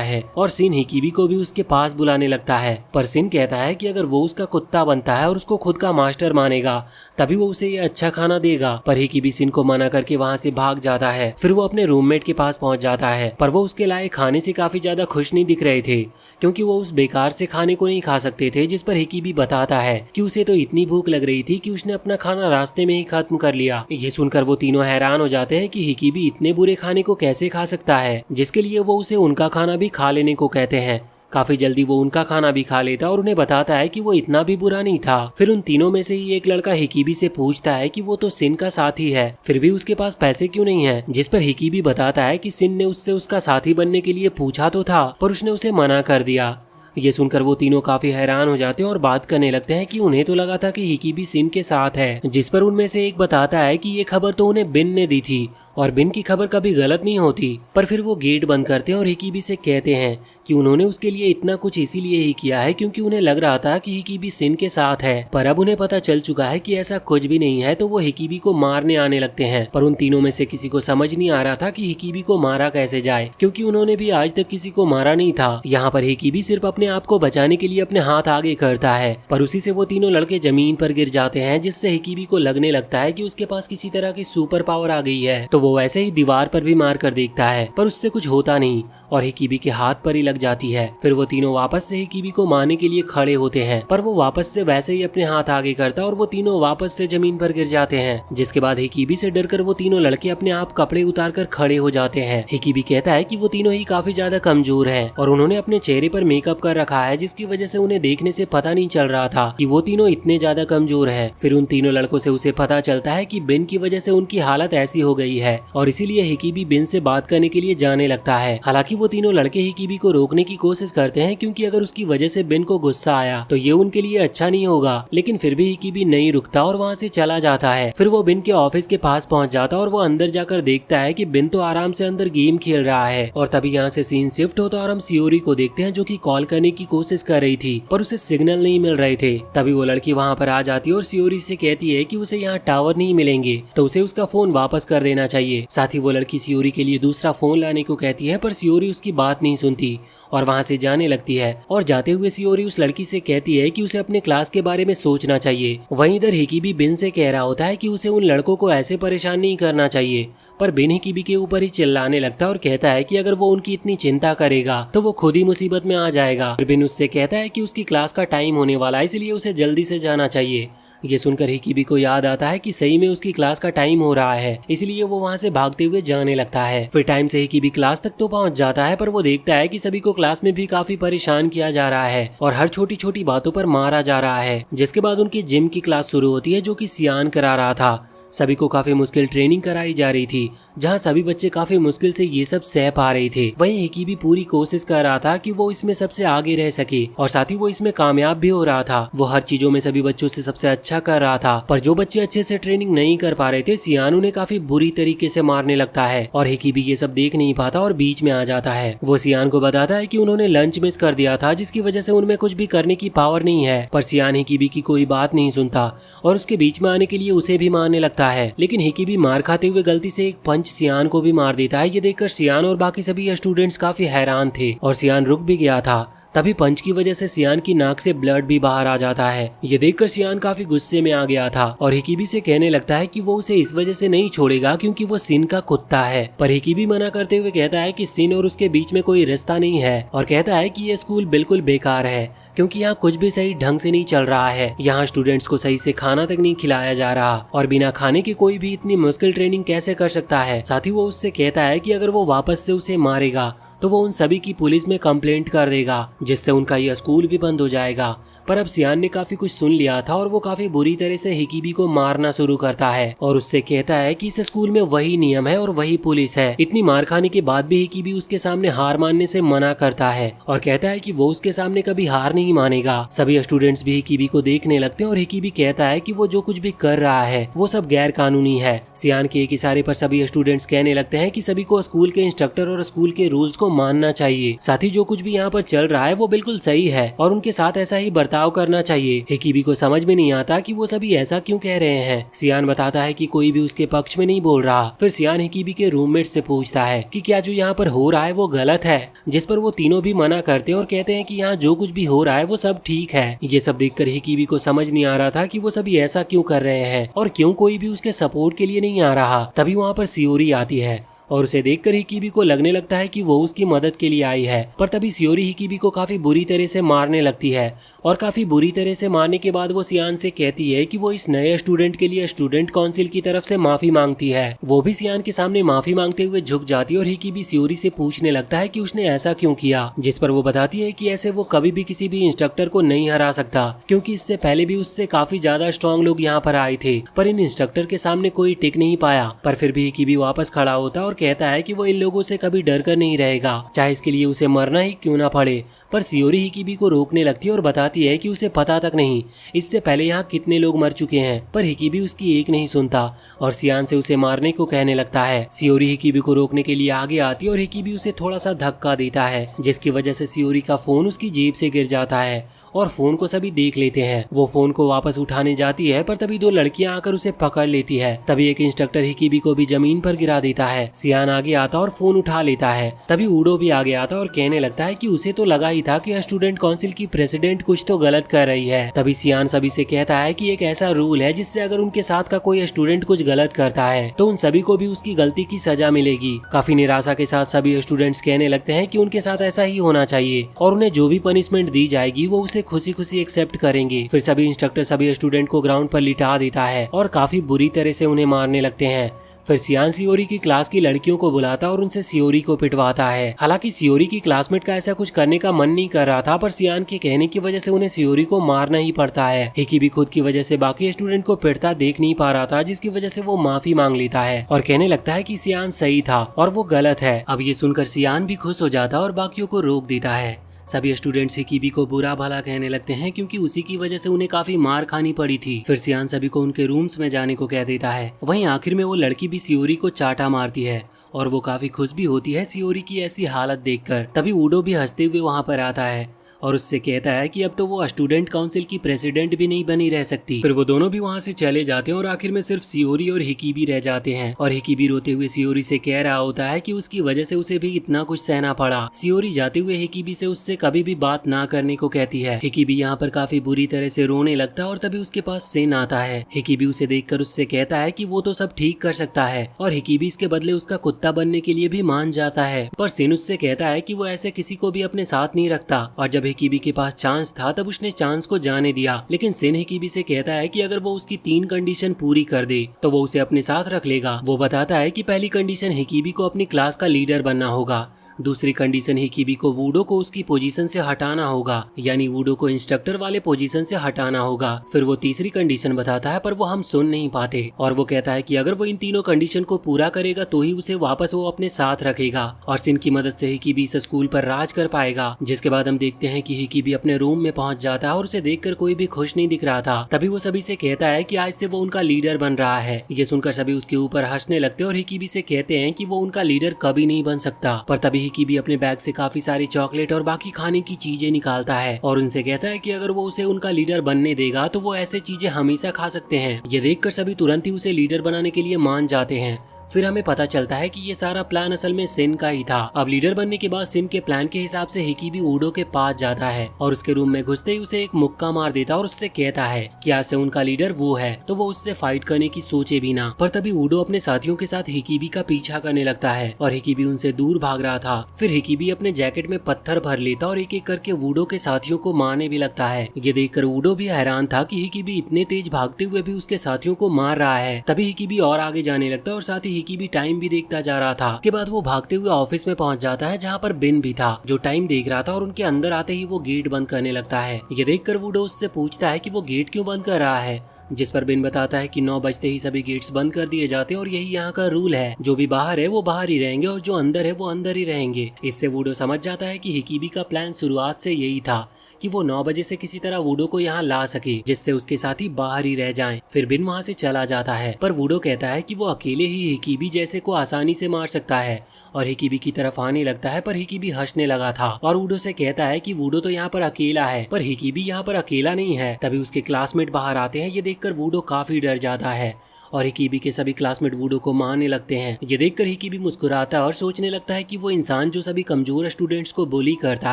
है और सिन हिकिबी को भी उसके पास बुलाने लगता है। पर सिन कहता है कि अगर वो उसका कुत्ता बनता है और उसको खुद का मास्टर मानेगा तभी वो उसे ये अच्छा खाना देगा। पर हिकिबी सिन को मना करके वहाँ से भाग जाता है। फिर वो अपने रूममेट के पास पहुँच जाता है, पर वो उसके लाए खाने से काफी ज्यादा खुश नहीं दिख रहे थे क्योंकि वो उस बेकार से खाने को नहीं खा सकते थे। जिस पर हिकिबी बताता है कि उसे तो इतनी भूख लग रही थी कि उसने अपना खाना रास्ते में ही खत्म कर लिया। ये सुनकर वो तीनों हैरान हो जाते हैं कि हिकिबी इतने बुरे खाने को कैसे खा सकता है, जिसके लिए वो उसे उनका खाना भी खा लेने को कहते हैं। काफी जल्दी वो उनका खाना भी खा लेता और उन्हें बताता है कि वो इतना भी बुरा नहीं था। फिर उन तीनों में से ही एक लड़का हिकिबी से पूछता है कि वो तो सिन का साथी है, फिर भी उसके पास पैसे क्यों नहीं है। जिस पर हिकिबी बताता है कि सिन ने उससे उसका साथी बनने के लिए पूछा तो था पर उसने उसे मना कर दिया। ये सुनकर वो तीनों काफी हैरान हो जाते हैं और बात करने लगते हैं कि उन्हें तो लगा था कि हिकिबी सिन के साथ है। जिस पर उनमें से एक बताता है कि ये खबर तो उन्हें बिन ने दी थी और बिन की खबर कभी गलत नहीं होती। पर फिर वो गेट बंद करते हैं और हिकिबी से कहते हैं कि उन्होंने उसके लिए इतना कुछ इसीलिए ही किया है क्योंकि उन्हें लग रहा था कि हिकिबी सिन के साथ है। पर अब उन्हें पता चल चुका है कि ऐसा कुछ भी नहीं है, तो वो हिकिबी को मारने आने लगते हैं। पर उन तीनों में से किसी को समझ नहीं आ रहा था कि हिकिबी को मारा कैसे जाए, क्योंकि उन्होंने भी आज तक किसी को मारा नहीं था। यहाँ पर हिकिबी सिर्फ अपने आप को बचाने के लिए अपने हाथ आगे करता है, पर उसी से वो तीनों लड़के जमीन पर गिर जाते हैं, जिससे हिकिबी को लगने लगता है कि उसके पास किसी तरह की सुपर पावर आ गई है। तो वो वैसे ही दीवार पर भी मार कर देखता है पर उससे कुछ होता नहीं और हिकिबी के हाथ पर ही लग जाती है। फिर वो तीनों वापस से हिकिबी को मारने के लिए खड़े होते हैं, पर वो वापस से वैसे ही अपने हाथ आगे करता और वो तीनों वापस से जमीन पर गिर जाते हैं। जिसके बाद हिकिबी से डरकर वो तीनों लड़के अपने आप कपड़े उतार कर खड़े हो जाते हैं। हिकिबी कहता है कि वो तीनों ही काफी ज्यादा कमजोर हैं और उन्होंने अपने चेहरे पर मेकअप कर रखा है, जिसकी वजह से उन्हें देखने से पता नहीं चल रहा था कि वो तीनों इतने ज्यादा कमजोर हैं। फिर उन तीनों लड़कों से उसे पता चलता है कि बिन की वजह से उनकी हालत ऐसी हो गई है और इसीलिए हिकिबी बिन से बात करने के लिए जाने लगता है। हालांकि वो तीनों लड़के हिकिबी को रोकने की कोशिश करते हैं, क्योंकि अगर उसकी वजह से बिन को गुस्सा आया तो ये उनके लिए अच्छा नहीं होगा, लेकिन फिर भी हिकिबी नहीं रुकता और वहाँ से चला जाता है। फिर वो बिन के ऑफिस के पास पहुँच जाता और वो अंदर जाकर देखता है कि बिन तो आराम से अंदर गेम खेल रहा है। और तभी यहाँ से सीन शिफ्ट होता और हम सियोरी को देखते हैं जो कि कॉल करने की कोशिश कर रही थी पर उसे सिग्नल नहीं मिल रहे थे। तभी वो लड़की वहाँ पर आ जाती है और सियोरी से कहती है कि उसे यहाँ टावर नहीं मिलेंगे तो उसे उसका फोन वापस कर देना चाहिए। साथ ही वो लड़की सियोरी के लिए दूसरा फोन लाने को कहती है, पर सियोरी उसकी बात नहीं सुनती और वहाँ से जाने लगती है। और जाते हुए सियोरी उस लड़की से कहती है कि उसे अपने क्लास के बारे में सोचना चाहिए। वहीं इधर हिकिबी बिन से कह रहा होता है कि उसे उन लड़कों को ऐसे परेशान नहीं करना चाहिए, पर बिन हिकिबी के ऊपर ही चिल्लाने लगता है और कहता है कि अगर वो उनकी इतनी चिंता करेगा तो वो खुद ही मुसीबत में आ जाएगा। बिन उससे कहता है कि उसकी क्लास का टाइम होने वाला है, इसलिए उसे जल्दी से जाना चाहिए। ये सुनकर हिकिबी को याद आता है कि सही में उसकी क्लास का टाइम हो रहा है, इसलिए वो वहाँ से भागते हुए जाने लगता है। फिर टाइम से हिकिबी क्लास तक तो पहुँच जाता है, पर वो देखता है कि सभी को क्लास में भी काफी परेशान किया जा रहा है और हर छोटी छोटी बातों पर मारा जा रहा है। जिसके बाद उनकी जिम की क्लास शुरू होती है जो कि सियान करा रहा था। सभी को काफी मुश्किल ट्रेनिंग कराई जा रही थी, जहां सभी बच्चे काफी मुश्किल से ये सब सह पा रहे थे। वहीं हिकिबी पूरी कोशिश कर रहा था कि वो इसमें सबसे आगे रह सके और साथ ही वो इसमें कामयाब भी हो रहा था। वो हर चीजों में सभी बच्चों से सबसे अच्छा कर रहा था, पर जो बच्चे अच्छे से ट्रेनिंग नहीं कर पा रहे थे सियान उन्हें काफी बुरी तरीके से मारने लगता है और हिकिबी ये सब देख नहीं पाता और बीच में आ जाता है। वो सियान को बताता है कि उन्होंने लंच मिस कर दिया था, जिसकी वजह से उनमें कुछ भी करने की पावर नहीं है। पर सियान हिकिबी की कोई बात नहीं सुनता और उसके बीच में आने के लिए उसे भी मारने लगता है। लेकिन हिकिबी मार खाते हुए गलती से एक पंच सियान को भी मार देता है। ये देखकर सियान और बाकी सभी स्टूडेंट्स काफी हैरान थे और सियान रुक भी गया था। तभी पंच की वजह से सियान की नाक से ब्लड भी बाहर आ जाता है। ये देखकर सियान काफी गुस्से में आ गया था और हिकिबी से कहने लगता है कि वो उसे इस वजह से नहीं छोड़ेगा क्योंकि वो सिन का कुत्ता है। पर हिकिबी मना करते हुए कहता है कि सिन और उसके बीच में कोई रिश्ता नहीं है और कहता है कि ये स्कूल बिल्कुल बेकार है क्योंकि यहाँ कुछ भी सही ढंग से नहीं चल रहा है। यहाँ स्टूडेंट्स को सही से खाना तक नहीं खिलाया जा रहा और बिना खाने के कोई भी इतनी मुश्किल ट्रेनिंग कैसे कर सकता है। साथ ही वो उससे कहता है कि अगर वो वापस से उसे मारेगा तो वो उन सभी की पुलिस में कंप्लेंट कर देगा जिससे उनका यह स्कूल भी बंद हो जाएगा। पर अब सियान ने काफी कुछ सुन लिया था और वो काफी बुरी तरह से हिकिबी को मारना शुरू करता है और उससे कहता है कि इस स्कूल में वही नियम है और वही पुलिस है। इतनी मार खाने के बाद भी हिकिबी उसके सामने हार मानने से मना करता है और कहता है कि वो उसके सामने कभी हार नहीं मानेगा। सभी स्टूडेंट्स भी हिकिबी को देखने लगते हैं और हिकिबी कहता है कि वो जो कुछ भी कर रहा है वो सब गैर कानूनी है। सियान के एक इशारे पर सभी स्टूडेंट्स कहने लगते हैं कि सभी को स्कूल के इंस्ट्रक्टर और स्कूल के रूल्स को मानना चाहिए। साथ ही जो कुछ भी यहाँ पर चल रहा है वो बिल्कुल सही है और उनके साथ ऐसा ही बर्ताव करना चाहिए। हिकिबी को समझ में नहीं आता कि वो सभी ऐसा क्यों कह रहे हैं। सियान बताता है कि कोई भी उसके पक्ष में नहीं बोल रहा। फिर सियान हिकिबी के रूममेट से पूछता है कि क्या जो यहाँ पर हो रहा है वो गलत है, जिस पर वो तीनों भी मना करते हैं और कहते हैं कि यहाँ जो कुछ भी हो रहा है वो सब ठीक है। ये सब देखकर हिकिबी को समझ नहीं आ रहा था कि वो सभी ऐसा क्यों कर रहे हैं और क्यों कोई भी उसके सपोर्ट के लिए नहीं आ रहा। तभी वहाँ पर सियोरी आती है और उसे देखकर हिकिबी को लगने लगता है कि वो उसकी मदद के लिए आई है। पर तभी सियोरी हिकिबी को काफी बुरी तरह से मारने लगती है और काफी बुरी तरह से मारने के बाद वो सियान से कहती है कि वो इस नए स्टूडेंट के लिए स्टूडेंट काउंसिल की तरफ से माफी मांगती है। वो भी सियान के सामने माफी मांगते हुए झुक जाती है और हिकिबी सियोरी से पूछने लगता है कि उसने ऐसा क्यों किया, जिस पर वो बताती है कि ऐसे वो कभी भी किसी भी इंस्ट्रक्टर को नहीं हरा सकता क्योंकि इससे पहले भी उससे काफी ज्यादा स्ट्रॉन्ग लोग यहाँ पर आए थे पर इन इंस्ट्रक्टर के सामने कोई टिक नहीं पाया। पर फिर भी हिकिबी वापस खड़ा होता और कहता है कि वो इन लोगों से कभी डर कर नहीं रहेगा, चाहे इसके लिए उसे मरना ही क्यों ना पड़े। पर सियोरी हिकिबी को रोकने लगती है और बताती है कि उसे पता तक नहीं इससे पहले यहाँ कितने लोग मर चुके हैं। पर हिकिबी उसकी एक नहीं सुनता और सियान से उसे मारने को कहने लगता है। सियोरी हिकिबी को रोकने के लिए आगे आती है और हिकिबी उसे थोड़ा सा धक्का देता है जिसकी वजह से सियोरी का फोन उसकी जेब से गिर जाता है और फोन को सभी देख लेते हैं। वो फोन को वापस उठाने जाती है पर तभी दो लड़कियां आकर उसे पकड़ लेती है। तभी एक इंस्ट्रक्टर हिकिबी को भी जमीन पर गिरा देता है। सियान आगे आता और फोन उठा लेता है। तभी ऊडो भी आगे आता और कहने लगता है कि उसे तो लगा ही था कि स्टूडेंट काउंसिल की प्रेसिडेंट कुछ तो गलत कर रही है। तभी सियान सभी से कहता है कि एक ऐसा रूल है जिससे अगर उनके साथ का कोई स्टूडेंट कुछ गलत करता है तो उन सभी को भी उसकी गलती की सजा मिलेगी। काफी निराशा के साथ सभी स्टूडेंट्स कहने लगते हैं कि उनके साथ ऐसा ही होना चाहिए और उन्हें जो भी पनिशमेंट दी जाएगी वो उसे खुशी खुशी एक्सेप्ट करेंगे। फिर सभी इंस्ट्रक्टर सभी स्टूडेंट को ग्राउंड पर लिटा देता है और काफी बुरी तरह से उन्हें मारने लगते हैं। फिर सियान सियोरी की क्लास की लड़कियों को बुलाता और उनसे सियोरी को पिटवाता है। हालांकि सियोरी की क्लासमेट का ऐसा कुछ करने का मन नहीं कर रहा था पर सियान के कहने की वजह से उन्हें सियोरी को मारना ही पड़ता है। हिकिबी खुद की वजह से बाकी स्टूडेंट को पिटता देख नहीं पा रहा था जिसकी वजह से वो माफी मांग लेता है और कहने लगता है कि सियान सही था और वो गलत है। अब ये सुनकर सियान भी खुश हो जाता और बाकियों को रोक देता है। सभी स्टूडेंट्स हिकिबी को बुरा भला कहने लगते हैं क्योंकि उसी की वजह से उन्हें काफी मार खानी पड़ी थी। फिर सियान सभी को उनके रूम्स में जाने को कह देता है। वहीं आखिर में वो लड़की भी सियोरी को चाटा मारती है और वो काफी खुश भी होती है सियोरी की ऐसी हालत देखकर। तभी ऊडो भी हंसते हुए वहाँ पर आता है और उससे कहता है कि अब तो वो स्टूडेंट काउंसिल की प्रेसिडेंट भी नहीं बनी रह सकती। फिर वो दोनों भी वहाँ से चले जाते हैं और आखिर में सिर्फ सियोरी और हिकिबी रह जाते हैं और हिकिबी रोते हुए सियोरी से कह रहा होता है कि उसकी वजह से उसे भी इतना कुछ सहना पड़ा। सियोरी जाते हुए हिकिबी से उससे कभी भी बात ना करने को कहती है। हिकिबी यहाँ पर काफी बुरी तरह से रोने लगता है और तभी उसके पास सेन आता है। हिकिबी उसे देखकर उससे कहता है कि वो तो सब ठीक कर सकता है और हिकिबी इसके बदले उसका कुत्ता बनने के लिए भी मान जाता है। पर सेन उससे कहता है कि वो ऐसे किसी को भी अपने साथ नहीं रखता और जब हिकिबी के पास चांस था तब उसने चांस को जाने दिया। लेकिन सेन हिकिबी से कहता है कि अगर वो उसकी 3 कंडीशन पूरी कर दे तो वो उसे अपने साथ रख लेगा। वो बताता है कि पहली कंडीशन हिकिबी को अपनी क्लास का लीडर बनना होगा, दूसरी कंडीशन हिकिबी को वूडो को उसकी पोजीशन से हटाना होगा, यानी वूडो को इंस्ट्रक्टर वाले पोजीशन से हटाना होगा। फिर वो तीसरी कंडीशन बताता है पर वो हम सुन नहीं पाते और वो कहता है कि अगर वो इन तीनों कंडीशन को पूरा करेगा तो ही उसे वापस वो अपने साथ रखेगा और सिन की मदद से हिकिबी इस स्कूल पर राज कर पाएगा। जिसके बाद हम देखते हैं कि हिकिबी अपने रूम में पहुंच जाता है और उसे देखकर कोई भी खुश नहीं दिख रहा था। तभी वो सभी से कहता है कि आज से वो उनका लीडर बन रहा है। ये सुनकर सभी उसके ऊपर हंसने लगते और हिकिबी से कहते हैं कि वो उनका लीडर कभी नहीं बन सकता। पर तभी हिकिबी अपने बैग से काफी सारी चॉकलेट और बाकी खाने की चीजें निकालता है और उनसे कहता है कि अगर वो उसे उनका लीडर बनने देगा तो वो ऐसे चीजें हमेशा खा सकते हैं। ये देखकर सभी तुरंत ही उसे लीडर बनाने के लिए मान जाते हैं। फिर हमें पता चलता है कि ये सारा प्लान असल में सिन का ही था। अब लीडर बनने के बाद सिन के प्लान के हिसाब से हिकीबी वुडो के पास जाता है और उसके रूम में घुसते ही उसे एक मुक्का मार देता और उससे कहता है कि आज से उनका लीडर वो है, तो वो उससे फाइट करने की सोचे भी ना। पर तभी वुडो अपने साथियों के साथ हिकीबी का पीछा करने लगता है और हिकीबी उनसे दूर भाग रहा था। फिर हिकीबी अपने जैकेट में पत्थर भर लेता और एक एक करके वुडो के साथियों को मारने भी लगता है। ये देखकर वुडो भी हैरान था कि हिकीबी इतने तेज भागते हुए भी उसके साथियों को मार रहा है। तभी हिकीबी और आगे जाने लगता है और साथ ही हिकीबी टाइम भी देखता जा रहा था। के बाद वो भागते हुए ऑफिस में पहुंच जाता है जहाँ पर बिन भी था जो टाइम देख रहा था और उनके अंदर आते ही वो गेट बंद करने लगता है। ये देखकर वुडो उससे पूछता है कि वो गेट क्यों बंद कर रहा है, जिस पर बिन बताता है कि 9 बजते ही सभी गेट्स बंद कर दिए जाते हैं और यही यहाँ का रूल है। जो भी बाहर है वो बाहर ही रहेंगे और जो अंदर है वो अंदर ही रहेंगे। इससे वुडो समझ जाता है कि हिकीबी का प्लान शुरुआत से यही था कि वो 9 बजे से किसी तरह वुडो को यहाँ ला सके जिससे उसके साथी बाहर ही रह जाएं। फिर बिन वहाँ से चला जाता है पर वुडो कहता है कि वो अकेले ही हिकीबी जैसे को आसानी से मार सकता है और हिकीबी की तरफ आने लगता है। पर हिकीबी हंसने लगा था और वुडो से कहता है कि वुडो तो यहाँ पर अकेला है पर हिकीबी यहाँ पर अकेला नहीं है। तभी उसके क्लासमेट बाहर आते हैं। ये देखकर वुडो काफी डर जाता है और हिकीबी के सभी क्लासमेट वुडो को मारने लगते हैं। ये देखकर हिकीबी मुस्कुराता है और सोचने लगता है कि वो इंसान जो सभी कमजोर स्टूडेंट्स को बुली करता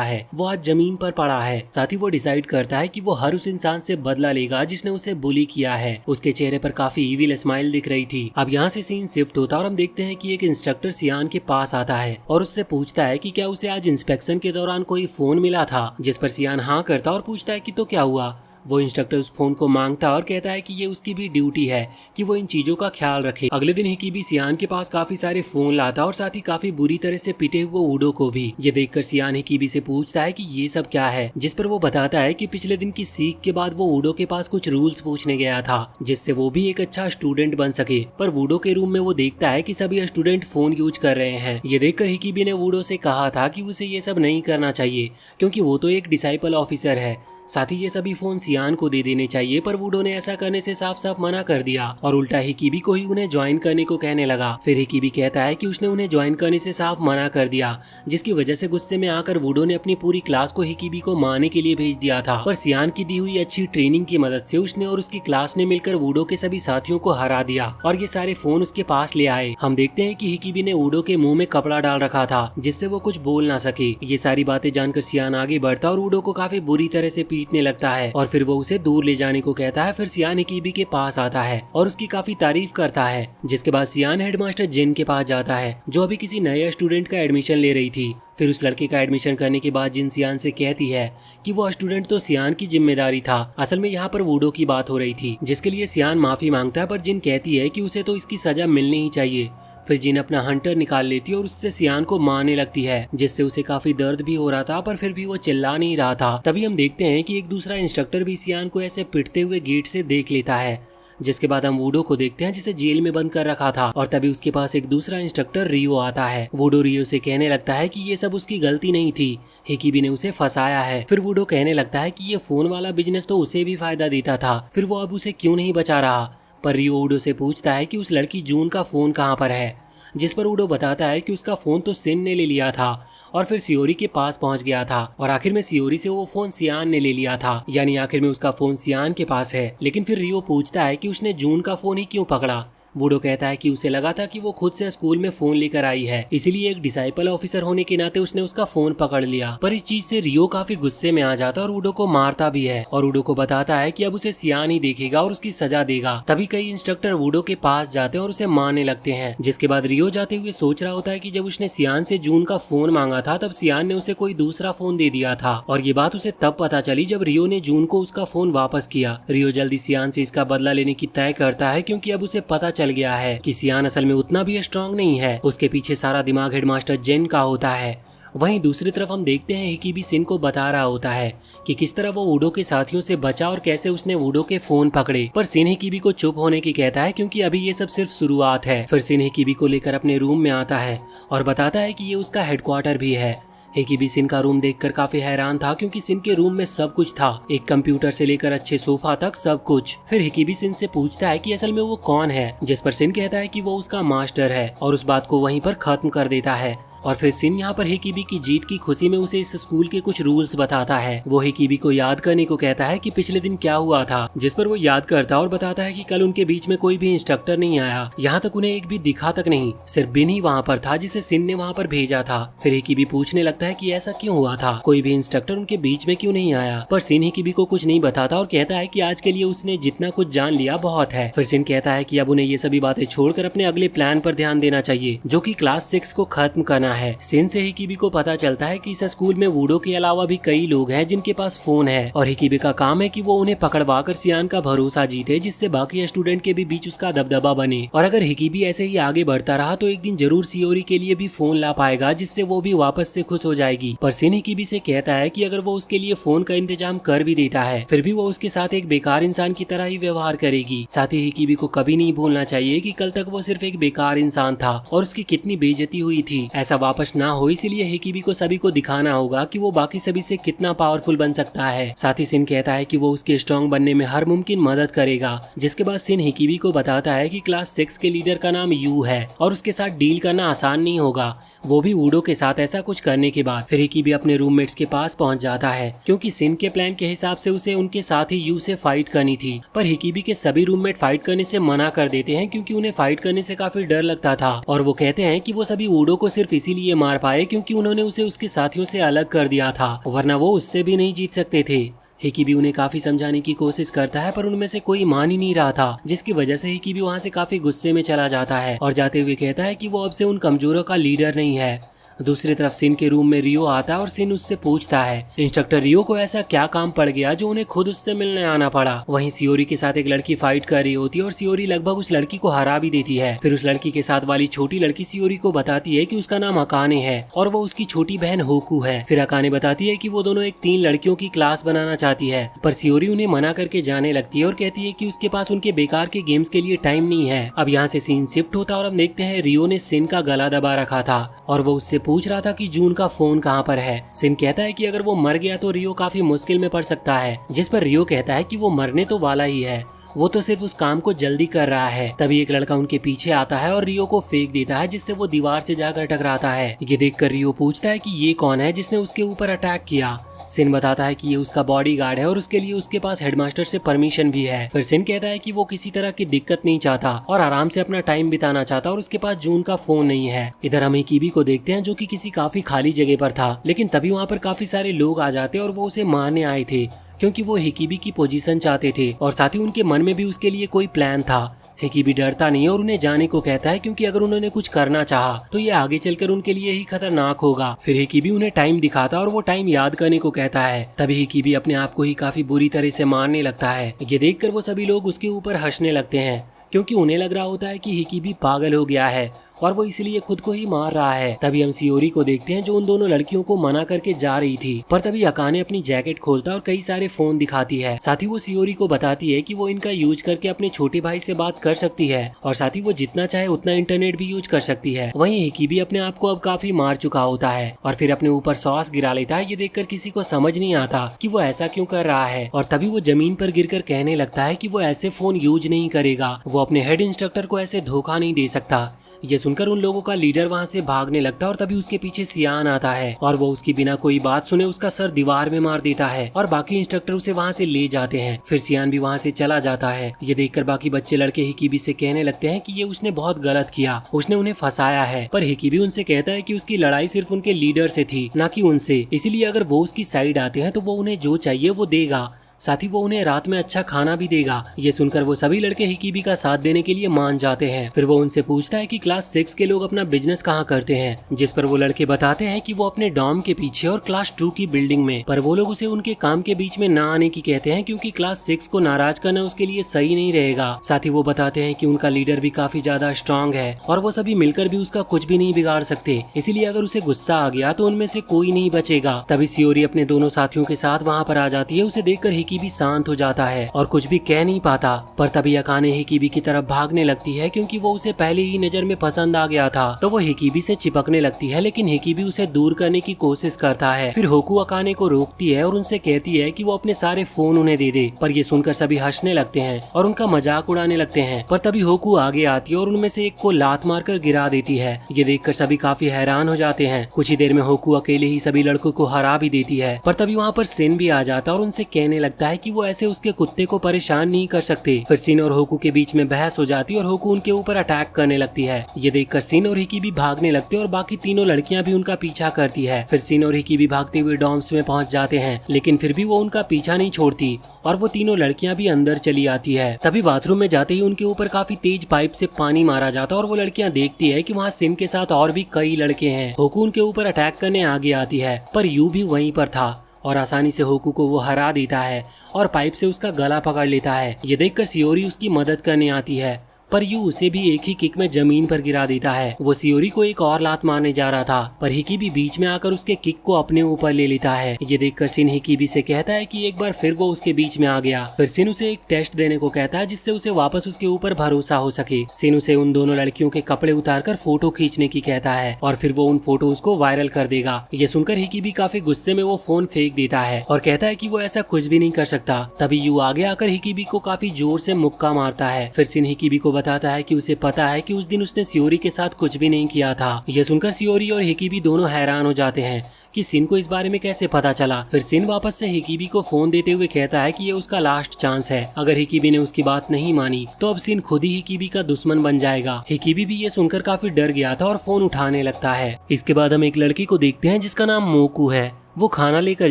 है वो आज जमीन पर पड़ा है। साथ ही वो डिसाइड करता है कि वो हर उस इंसान से बदला लेगा जिसने उसे बुली किया है। उसके चेहरे पर काफी ईविल स्माइल दिख रही थी। अब यहाँ से सीन शिफ्ट होता है और हम देखते हैं कि एक इंस्ट्रक्टर सियान के पास आता है और उससे पूछता है कि क्या उसे आज इंस्पेक्शन के दौरान कोई फोन मिला था, जिस पर सियान हाँ करता और पूछता है कि तो क्या हुआ। वो इंस्ट्रक्टर उस फोन को मांगता और कहता है कि ये उसकी भी ड्यूटी है कि वो इन चीजों का ख्याल रखे। अगले दिन हिकीबी सियान के पास काफी सारे फोन लाता और साथ ही काफी बुरी तरह से पिटे हुए वुडो को भी। ये देखकर सियान हिकीबी से पूछता है कि ये सब क्या है, जिस पर वो बताता है कि पिछले दिन की सीख के बाद वो वुडो के पास कुछ रूल्स पूछने गया था जिससे वो भी एक अच्छा स्टूडेंट बन सके। पर वुडो के रूम में वो देखता है कि सभी स्टूडेंट फोन यूज कर रहे हैं। ये देखकर हिकीबी ने वुडो से कहा था कि उसे ये सब नहीं करना चाहिए क्योंकि वो तो एक डिसाइपल ऑफिसर है, साथ ही ये सभी फोन सियान को दे देने चाहिए। पर वुडो ने ऐसा करने से साफ साफ मना कर दिया और उल्टा हिकीबी को ही उन्हें ज्वाइन करने को कहने लगा। फिर हिकीबी कहता है कि उसने उन्हें ज्वाइन करने से साफ मना कर दिया, जिसकी वजह से गुस्से में आकर वुडो ने अपनी पूरी क्लास को हिकीबी को मारने के लिए भेज दिया था। पर सियान की दी हुई अच्छी ट्रेनिंग की मदद से उसने और उसकी क्लास ने मिलकर वुडो के सभी साथियों को हरा दिया और ये सारे फोन उसके पास ले आए। हम देखते हैं कि हिकीबी ने वुडो के मुंह में कपड़ा डाल रखा था जिससे वो कुछ बोल ना सके। ये सारी बातें जानकर सियान आगे बढ़ता और वुडो को काफी बुरी तरह से पीटने लगता है और फिर वो उसे दूर ले जाने को कहता है। फिर सियान हिकीबी के पास आता है और उसकी काफी तारीफ करता है, जिसके बाद सियान हेडमास्टर जिन के पास जाता है जो अभी किसी नए स्टूडेंट का एडमिशन ले रही थी। फिर उस लड़के का एडमिशन करने के बाद जिन सियान से कहती है कि वो स्टूडेंट तो सियान की जिम्मेदारी था, असल में यहाँ पर वुडो की बात हो रही थी, जिसके लिए सियान माफी मांगता है। पर जिन कहती है कि उसे तो इसकी सजा मिलनी ही चाहिए। फिर जिन अपना हंटर निकाल लेती है और उससे सियान को मारने लगती है, जिससे उसे काफी दर्द भी हो रहा था पर फिर भी वो चिल्ला नहीं रहा था। तभी हम देखते हैं कि एक दूसरा इंस्ट्रक्टर भी सियान को ऐसे पिटते हुए गेट से देख लेता है, जिसके बाद हम वुडो को देखते हैं जिसे जेल में बंद कर रखा था। और तभी उसके पास एक दूसरा इंस्ट्रक्टर रियो आता है। वुडो रियो से कहने लगता है कि ये सब उसकी गलती नहीं थी, हिकीबी ने उसे फंसाया है। फिर वुडो कहने लगता है कि ये फोन वाला बिजनेस तो उसे भी फायदा देता था, फिर वो अब उसे क्यों नहीं बचा रहा। पर रियो वुडो से पूछता है कि उस लड़की जून का फोन कहाँ पर है, जिस पर वुडो बताता है कि उसका फोन तो सिन ने ले लिया था और फिर सियोरी के पास पहुंच गया था और आखिर में सियोरी से वो फोन सियान ने ले लिया था, यानी आखिर में उसका फोन सियान के पास है। लेकिन फिर रियो पूछता है कि उसने जून का फोन ही क्यों पकड़ा। वुडो कहता है कि उसे लगा था कि वो खुद से स्कूल में फोन लेकर आई है, इसीलिए एक डिसाइपल ऑफिसर होने के नाते उसने उसका फोन पकड़ लिया। पर इस चीज से रियो काफी गुस्से में आ जाता और वुडो को मारता भी है और वुडो को बताता है कि अब उसे सियान ही देखेगा और उसकी सजा देगा। तभी कई इंस्ट्रक्टर वुडो के पास जाते हैं और उसे मारने लगते हैं, जिसके बाद रियो जाते हुए सोच रहा होता है कि जब उसने सियान से जून का फोन मांगा था तब सियान ने उसे कोई दूसरा फोन दे दिया था और ये बात उसे तब पता चली जब रियो ने जून को उसका फोन वापस किया। रियो जल्दी सियान से इसका बदला लेने की तय करता है क्योंकि अब उसे पता चल गया है कि सियान असल में उतना भी स्ट्रांग नहीं है, उसके पीछे सारा दिमाग हेडमास्टर जिन का होता है। वहीं दूसरी तरफ हम देखते हैं हिकीबी सिन को बता रहा होता है कि किस तरह वो वुडो के साथियों से बचा और कैसे उसने वुडो के फोन पकड़े। पर सिन हिकीबी को चुप होने की कहता है क्योंकि अभी ये सब सिर्फ शुरुआत है। फिर सिन हिकीबी को लेकर अपने रूम में आता है और बताता है कि ये उसका हेडक्वार्टर भी है। हिकीबी सिन का रूम देखकर काफी हैरान था क्योंकि सिन के रूम में सब कुछ था, एक कंप्यूटर से लेकर अच्छे सोफा तक सब कुछ। फिर हिकीबी सिन से पूछता है कि असल में वो कौन है, जिस पर सिन कहता है कि वो उसका मास्टर है और उस बात को वहीं पर खत्म कर देता है। और फिर सिन यहाँ पर हिकिबी की जीत की खुशी में उसे इस स्कूल के कुछ रूल्स बताता है। वो हिकिबी को याद करने को कहता है कि पिछले दिन क्या हुआ था, जिस पर वो याद करता और बताता है कि कल उनके बीच में कोई भी इंस्ट्रक्टर नहीं आया, यहाँ तक उन्हें एक भी दिखा तक नहीं, सिर्फ बिन ही वहाँ पर था जिसे सिन ने वहाँ पर भेजा था। फिर हिकिबी पूछने लगता है कि ऐसा क्यों हुआ था, कोई भी इंस्ट्रक्टर उनके बीच में क्यों नहीं आया, पर सिन हिकिबी को कुछ नहीं बताता और कहता है कि आज के लिए उसने जितना कुछ जान लिया बहुत है। फिर सिन कहता है कि अब उन्हें ये सभी बातें छोड़कर अपने अगले प्लान पर ध्यान देना चाहिए, जो कि क्लास 6 को खत्म करना है। सिन से हिकिबी को पता चलता है कि इस स्कूल में वुडो के अलावा भी कई लोग हैं जिनके पास फोन है और हिकिबी का काम है कि वो उन्हें पकड़वा कर सियान का भरोसा जीते, जिससे बाकी स्टूडेंट के भी बीच उसका दबदबा बने। और अगर हिकिबी ऐसे ही आगे बढ़ता रहा तो एक दिन जरूर सियोरी के लिए भी फोन ला पाएगा, जिससे वो भी वापस से खुश हो जाएगी। पर सिन हिकिबी से कहता है कि अगर वो उसके लिए फोन का इंतजाम कर भी देता है फिर भी वो उसके साथ एक बेकार इंसान की तरह ही व्यवहार करेगी। साथ ही हिकिबी को कभी नहीं भूलना चाहिए कि कल तक वो सिर्फ एक बेकार इंसान था और उसकी कितनी बेइज्जती हुई थी। ऐसा वापस ना हो इसीलिए हिकिबी को सभी को दिखाना होगा कि वो बाकी सभी से कितना पावरफुल बन सकता है। साथ ही सिन कहता है कि वो उसके स्ट्रॉन्ग बनने में हर मुमकिन मदद करेगा। जिसके बाद सिन हिकिबी को बताता है कि क्लास 6 के लीडर का नाम यू है और उसके साथ डील करना आसान नहीं होगा, वो भी वुडो के साथ ऐसा कुछ करने के बाद। फिर हिकिबी अपने रूममेट्स के पास पहुंच जाता है क्योंकि सिन के प्लान के हिसाब से उसे उनके साथ ही यू से फाइट करनी थी, पर हिकिबी के सभी रूममेट फाइट करने से मना कर देते हैं क्योंकि उन्हें फाइट करने से काफी डर लगता था और वो कहते हैं कि वो सभी वुडो को सिर्फ इसीलिए मार पाए क्योंकि उन्होंने उसे उसके साथियों से अलग कर दिया था, वरना वो उससे भी नहीं जीत सकते थे। हिकिबी उन्हें काफी समझाने की कोशिश करता है पर उनमें से कोई मान ही नहीं रहा था, जिसकी वजह से हिकिबी वहाँ से काफी गुस्से में चला जाता है और जाते हुए कहता है कि वो अब से उन कमजोरों का लीडर नहीं है। दूसरी तरफ सिन के रूम में रियो आता है और सिन उससे पूछता है इंस्ट्रक्टर रियो को ऐसा क्या काम पड़ गया जो उन्हें खुद उससे मिलने आना पड़ा। वहीं सियोरी के साथ एक लड़की फाइट कर रही होती है और सियोरी लगभग उस लड़की को हरा भी देती है। फिर उस लड़की के साथ वाली छोटी लड़की सियोरी को बताती है कि उसका नाम अकाने है और वो उसकी छोटी बहन होकू है। फिर अकाने बताती है कि वो दोनों एक 3 लड़कियों की क्लास बनाना चाहती है, पर सियोरी उन्हें मना करके जाने लगती है और कहती है कि उसके पास उनके बेकार के गेम्स के लिए टाइम नहीं है। अब यहाँ से सीन शिफ्ट होता और हम देखते हैं रियो ने सिन का गला दबा रखा था और वो उससे पूछ रहा था कि जून का फोन कहाँ पर है। सिन कहता है कि अगर वो मर गया तो रियो काफी मुश्किल में पड़ सकता है, जिस पर रियो कहता है कि वो मरने तो वाला ही है, वो तो सिर्फ उस काम को जल्दी कर रहा है। तभी एक लड़का उनके पीछे आता है और रियो को फेंक देता है, जिससे वो दीवार से जाकर टकराता है। ये देखकर रियो पूछता है कि ये कौन है जिसने उसके ऊपर अटैक किया। सिन बताता है कि ये उसका बॉडीगार्ड है और उसके लिए उसके पास हेडमास्टर से परमिशन भी है। फिर सिन कहता है कि वो किसी तरह की दिक्कत नहीं चाहता और आराम से अपना टाइम बिताना चाहता और उसके पास जून का फोन नहीं है। इधर हम हिकिबी को देखते हैं जो कि किसी काफी खाली जगह पर था, लेकिन तभी वहाँ पर काफी सारे लोग आ जाते और वो उसे मारने आए थे क्योंकि वो हिकिबी की पोजीशन चाहते थे और साथ ही उनके मन में भी उसके लिए कोई प्लान था। हिकिबी डरता नहीं और उन्हें जाने को कहता है क्योंकि अगर उन्होंने कुछ करना चाहा तो ये आगे चलकर उनके लिए ही खतरनाक होगा। फिर हिकिबी उन्हें टाइम दिखाता और वो टाइम याद करने को कहता है। तभी हिकिबी अपने आप को ही काफी बुरी तरह से मारने लगता है। ये देखकर वो सभी लोग उसके ऊपर हंसने लगते हैं क्योंकि उन्हें लग रहा होता है कि हिकिबी पागल हो गया है और वो इसलिए खुद को ही मार रहा है। तभी हम सियोरी को देखते हैं जो उन दोनों लड़कियों को मना करके जा रही थी, पर तभी अकाने अपनी जैकेट खोलता और कई सारे फोन दिखाती है। साथ ही वो सियोरी को बताती है कि वो इनका यूज करके अपने छोटे भाई से बात कर सकती है और साथ ही वो जितना चाहे उतना इंटरनेट भी यूज कर सकती है। वहीं हिकिबी अपने आप को अब काफी मार चुका होता है और फिर अपने ऊपर सॉस गिरा लेता है। ये देखकर किसी को समझ नहीं आता कि वो ऐसा क्यों कर रहा है और तभी वो जमीन पर गिरकर कहने लगता है कि वो ऐसे फोन यूज नहीं करेगा, वो अपने हेड इंस्ट्रक्टर को ऐसे धोखा नहीं दे सकता। ये सुनकर उन लोगों का लीडर वहाँ से भागने लगता है और तभी उसके पीछे सियान आता है और वो उसकी बिना कोई बात सुने उसका सर दीवार में मार देता है और बाकी इंस्ट्रक्टर उसे वहाँ से ले जाते हैं। फिर सियान भी वहाँ से चला जाता है। ये देखकर बाकी बच्चे लड़के हिकिबी से कहने लगते हैं कि ये उसने बहुत गलत किया, उसने उन्हें फंसाया है। पर हिकिबी उनसे कहता है कि उसकी लड़ाई सिर्फ उनके लीडर से थी, ना कि उनसे, इसीलिए अगर वो उसकी साइड आते हैं तो वो उन्हें जो चाहिए वो देगा, साथ ही वो उन्हें रात में अच्छा खाना भी देगा। ये सुनकर वो सभी लड़के हिकिबी का साथ देने के लिए मान जाते हैं। फिर वो उनसे पूछता है कि क्लास 6 के लोग अपना बिजनेस कहाँ करते हैं, जिस पर वो लड़के बताते हैं कि वो अपने डॉर्म के पीछे और क्लास 2 की बिल्डिंग में, पर वो लोग उसे उनके काम के बीच में ना आने की कहते हैं क्योंकि क्लास 6 को नाराज करना उसके लिए सही नहीं रहेगा। साथ ही वो बताते हैं कि उनका लीडर भी काफी ज्यादा स्ट्रॉन्ग है और वो सभी मिलकर भी उसका कुछ भी नहीं बिगाड़ सकते, इसीलिए अगर उसे गुस्सा आ गया तो उनमें से कोई नहीं बचेगा। तभी सियोरी अपने दोनों साथियों के साथ वहाँ पर आ जाती है। उसे देखकर हिकिबी शांत हो जाता है और कुछ भी कह नहीं पाता। पर तभी अकाने हिकिबी की तरफ भागने लगती है क्योंकि वो उसे पहले ही नजर में पसंद आ गया था। तो वो हिकिबी से चिपकने लगती है, लेकिन हिकिबी उसे दूर करने की कोशिश करता है। फिर होकू अकाने को रोकती है और उनसे कहती है कि वो अपने सारे फोन उन्हें दे दे। पर ये सुनकर सभी हंसने लगते हैं और उनका मजाक उड़ाने लगते हैं। पर तभी होकू आगे आती है और उनमें से एक को लात मारकर गिरा देती है। ये देखकर सभी काफी हैरान हो जाते हैं। कुछ ही देर में होकू अकेले ही सभी लड़कों को हरा भी देती है। पर तभी वहाँ पर सिन भी आ जाता है और उनसे कहने लगता है कि वो ऐसे उसके कुत्ते को परेशान नहीं कर सकते। फिर सिन और होकू के बीच में बहस हो जाती है और होकू उनके ऊपर अटैक करने लगती है। ये देखकर सिन और हिकिबी भागने लगते हैं और बाकी तीनों लड़कियां भी उनका पीछा करती है। फिर सिन और हिकिबी भागते हुए डॉर्म्स में पहुंच जाते हैं, लेकिन फिर भी वो उनका पीछा नहीं छोड़ती और वो तीनों लड़कियां भी अंदर चली आती है। तभी बाथरूम में जाते ही उनके ऊपर काफी तेज पाइप से पानी मारा जाता है और वो लड़कियां देखती है कि वहाँ सिन के साथ और भी कई लड़के हैं। होकू उनके ऊपर अटैक करने आगे आती है, पर यू भी वहीं पर था और आसानी से होकू को वो हरा देता है और पाइप से उसका गला पकड़ लेता है। ये देखकर सियोरी उसकी मदद करने आती है, पर यू उसे भी एक ही किक में जमीन पर गिरा देता है। वो सियोरी को एक और लात मारने जा रहा था, पर हिकिबी बीच में आकर उसके किक को अपने ऊपर ले लेता है। ये देखकर सिन हिकिबी से कहता है कि एक बार फिर वो उसके बीच में आ गया। फिर सिन उसे एक टेस्ट देने को कहता है जिससे उसे वापस उसके ऊपर भरोसा हो सके। सिन उसे उन दोनों लड़कियों के कपड़े उतारकर फोटो खींचने की कहता है और फिर वो उन फोटोज को वायरल कर देगा। ये सुनकर हिकिबी काफी गुस्से में वो फोन फेंक देता है और कहता है कि वो ऐसा कुछ भी नहीं कर सकता। तभी यू आगे आकर हिकिबी को काफी जोर से मुक्का मारता है। फिर सिन हिकिबी को बताता है कि उसे पता है कि उस दिन उसने सियोरी के साथ कुछ भी नहीं किया था। यह सुनकर सियोरी और हिकिबी दोनों हैरान हो जाते हैं कि सिन को इस बारे में कैसे पता चला। फिर सिन वापस से हिकिबी को फोन देते हुए कहता है कि ये उसका लास्ट चांस है। अगर हिकिबी ने उसकी बात नहीं मानी तो अब सिन खुद ही हिकिबी का दुश्मन बन जाएगा। हिकिबी भी ये सुनकर काफी डर गया था और फोन उठाने लगता है। इसके बाद हम एक लड़की को देखते हैं जिसका नाम मोकू है। वो खाना लेकर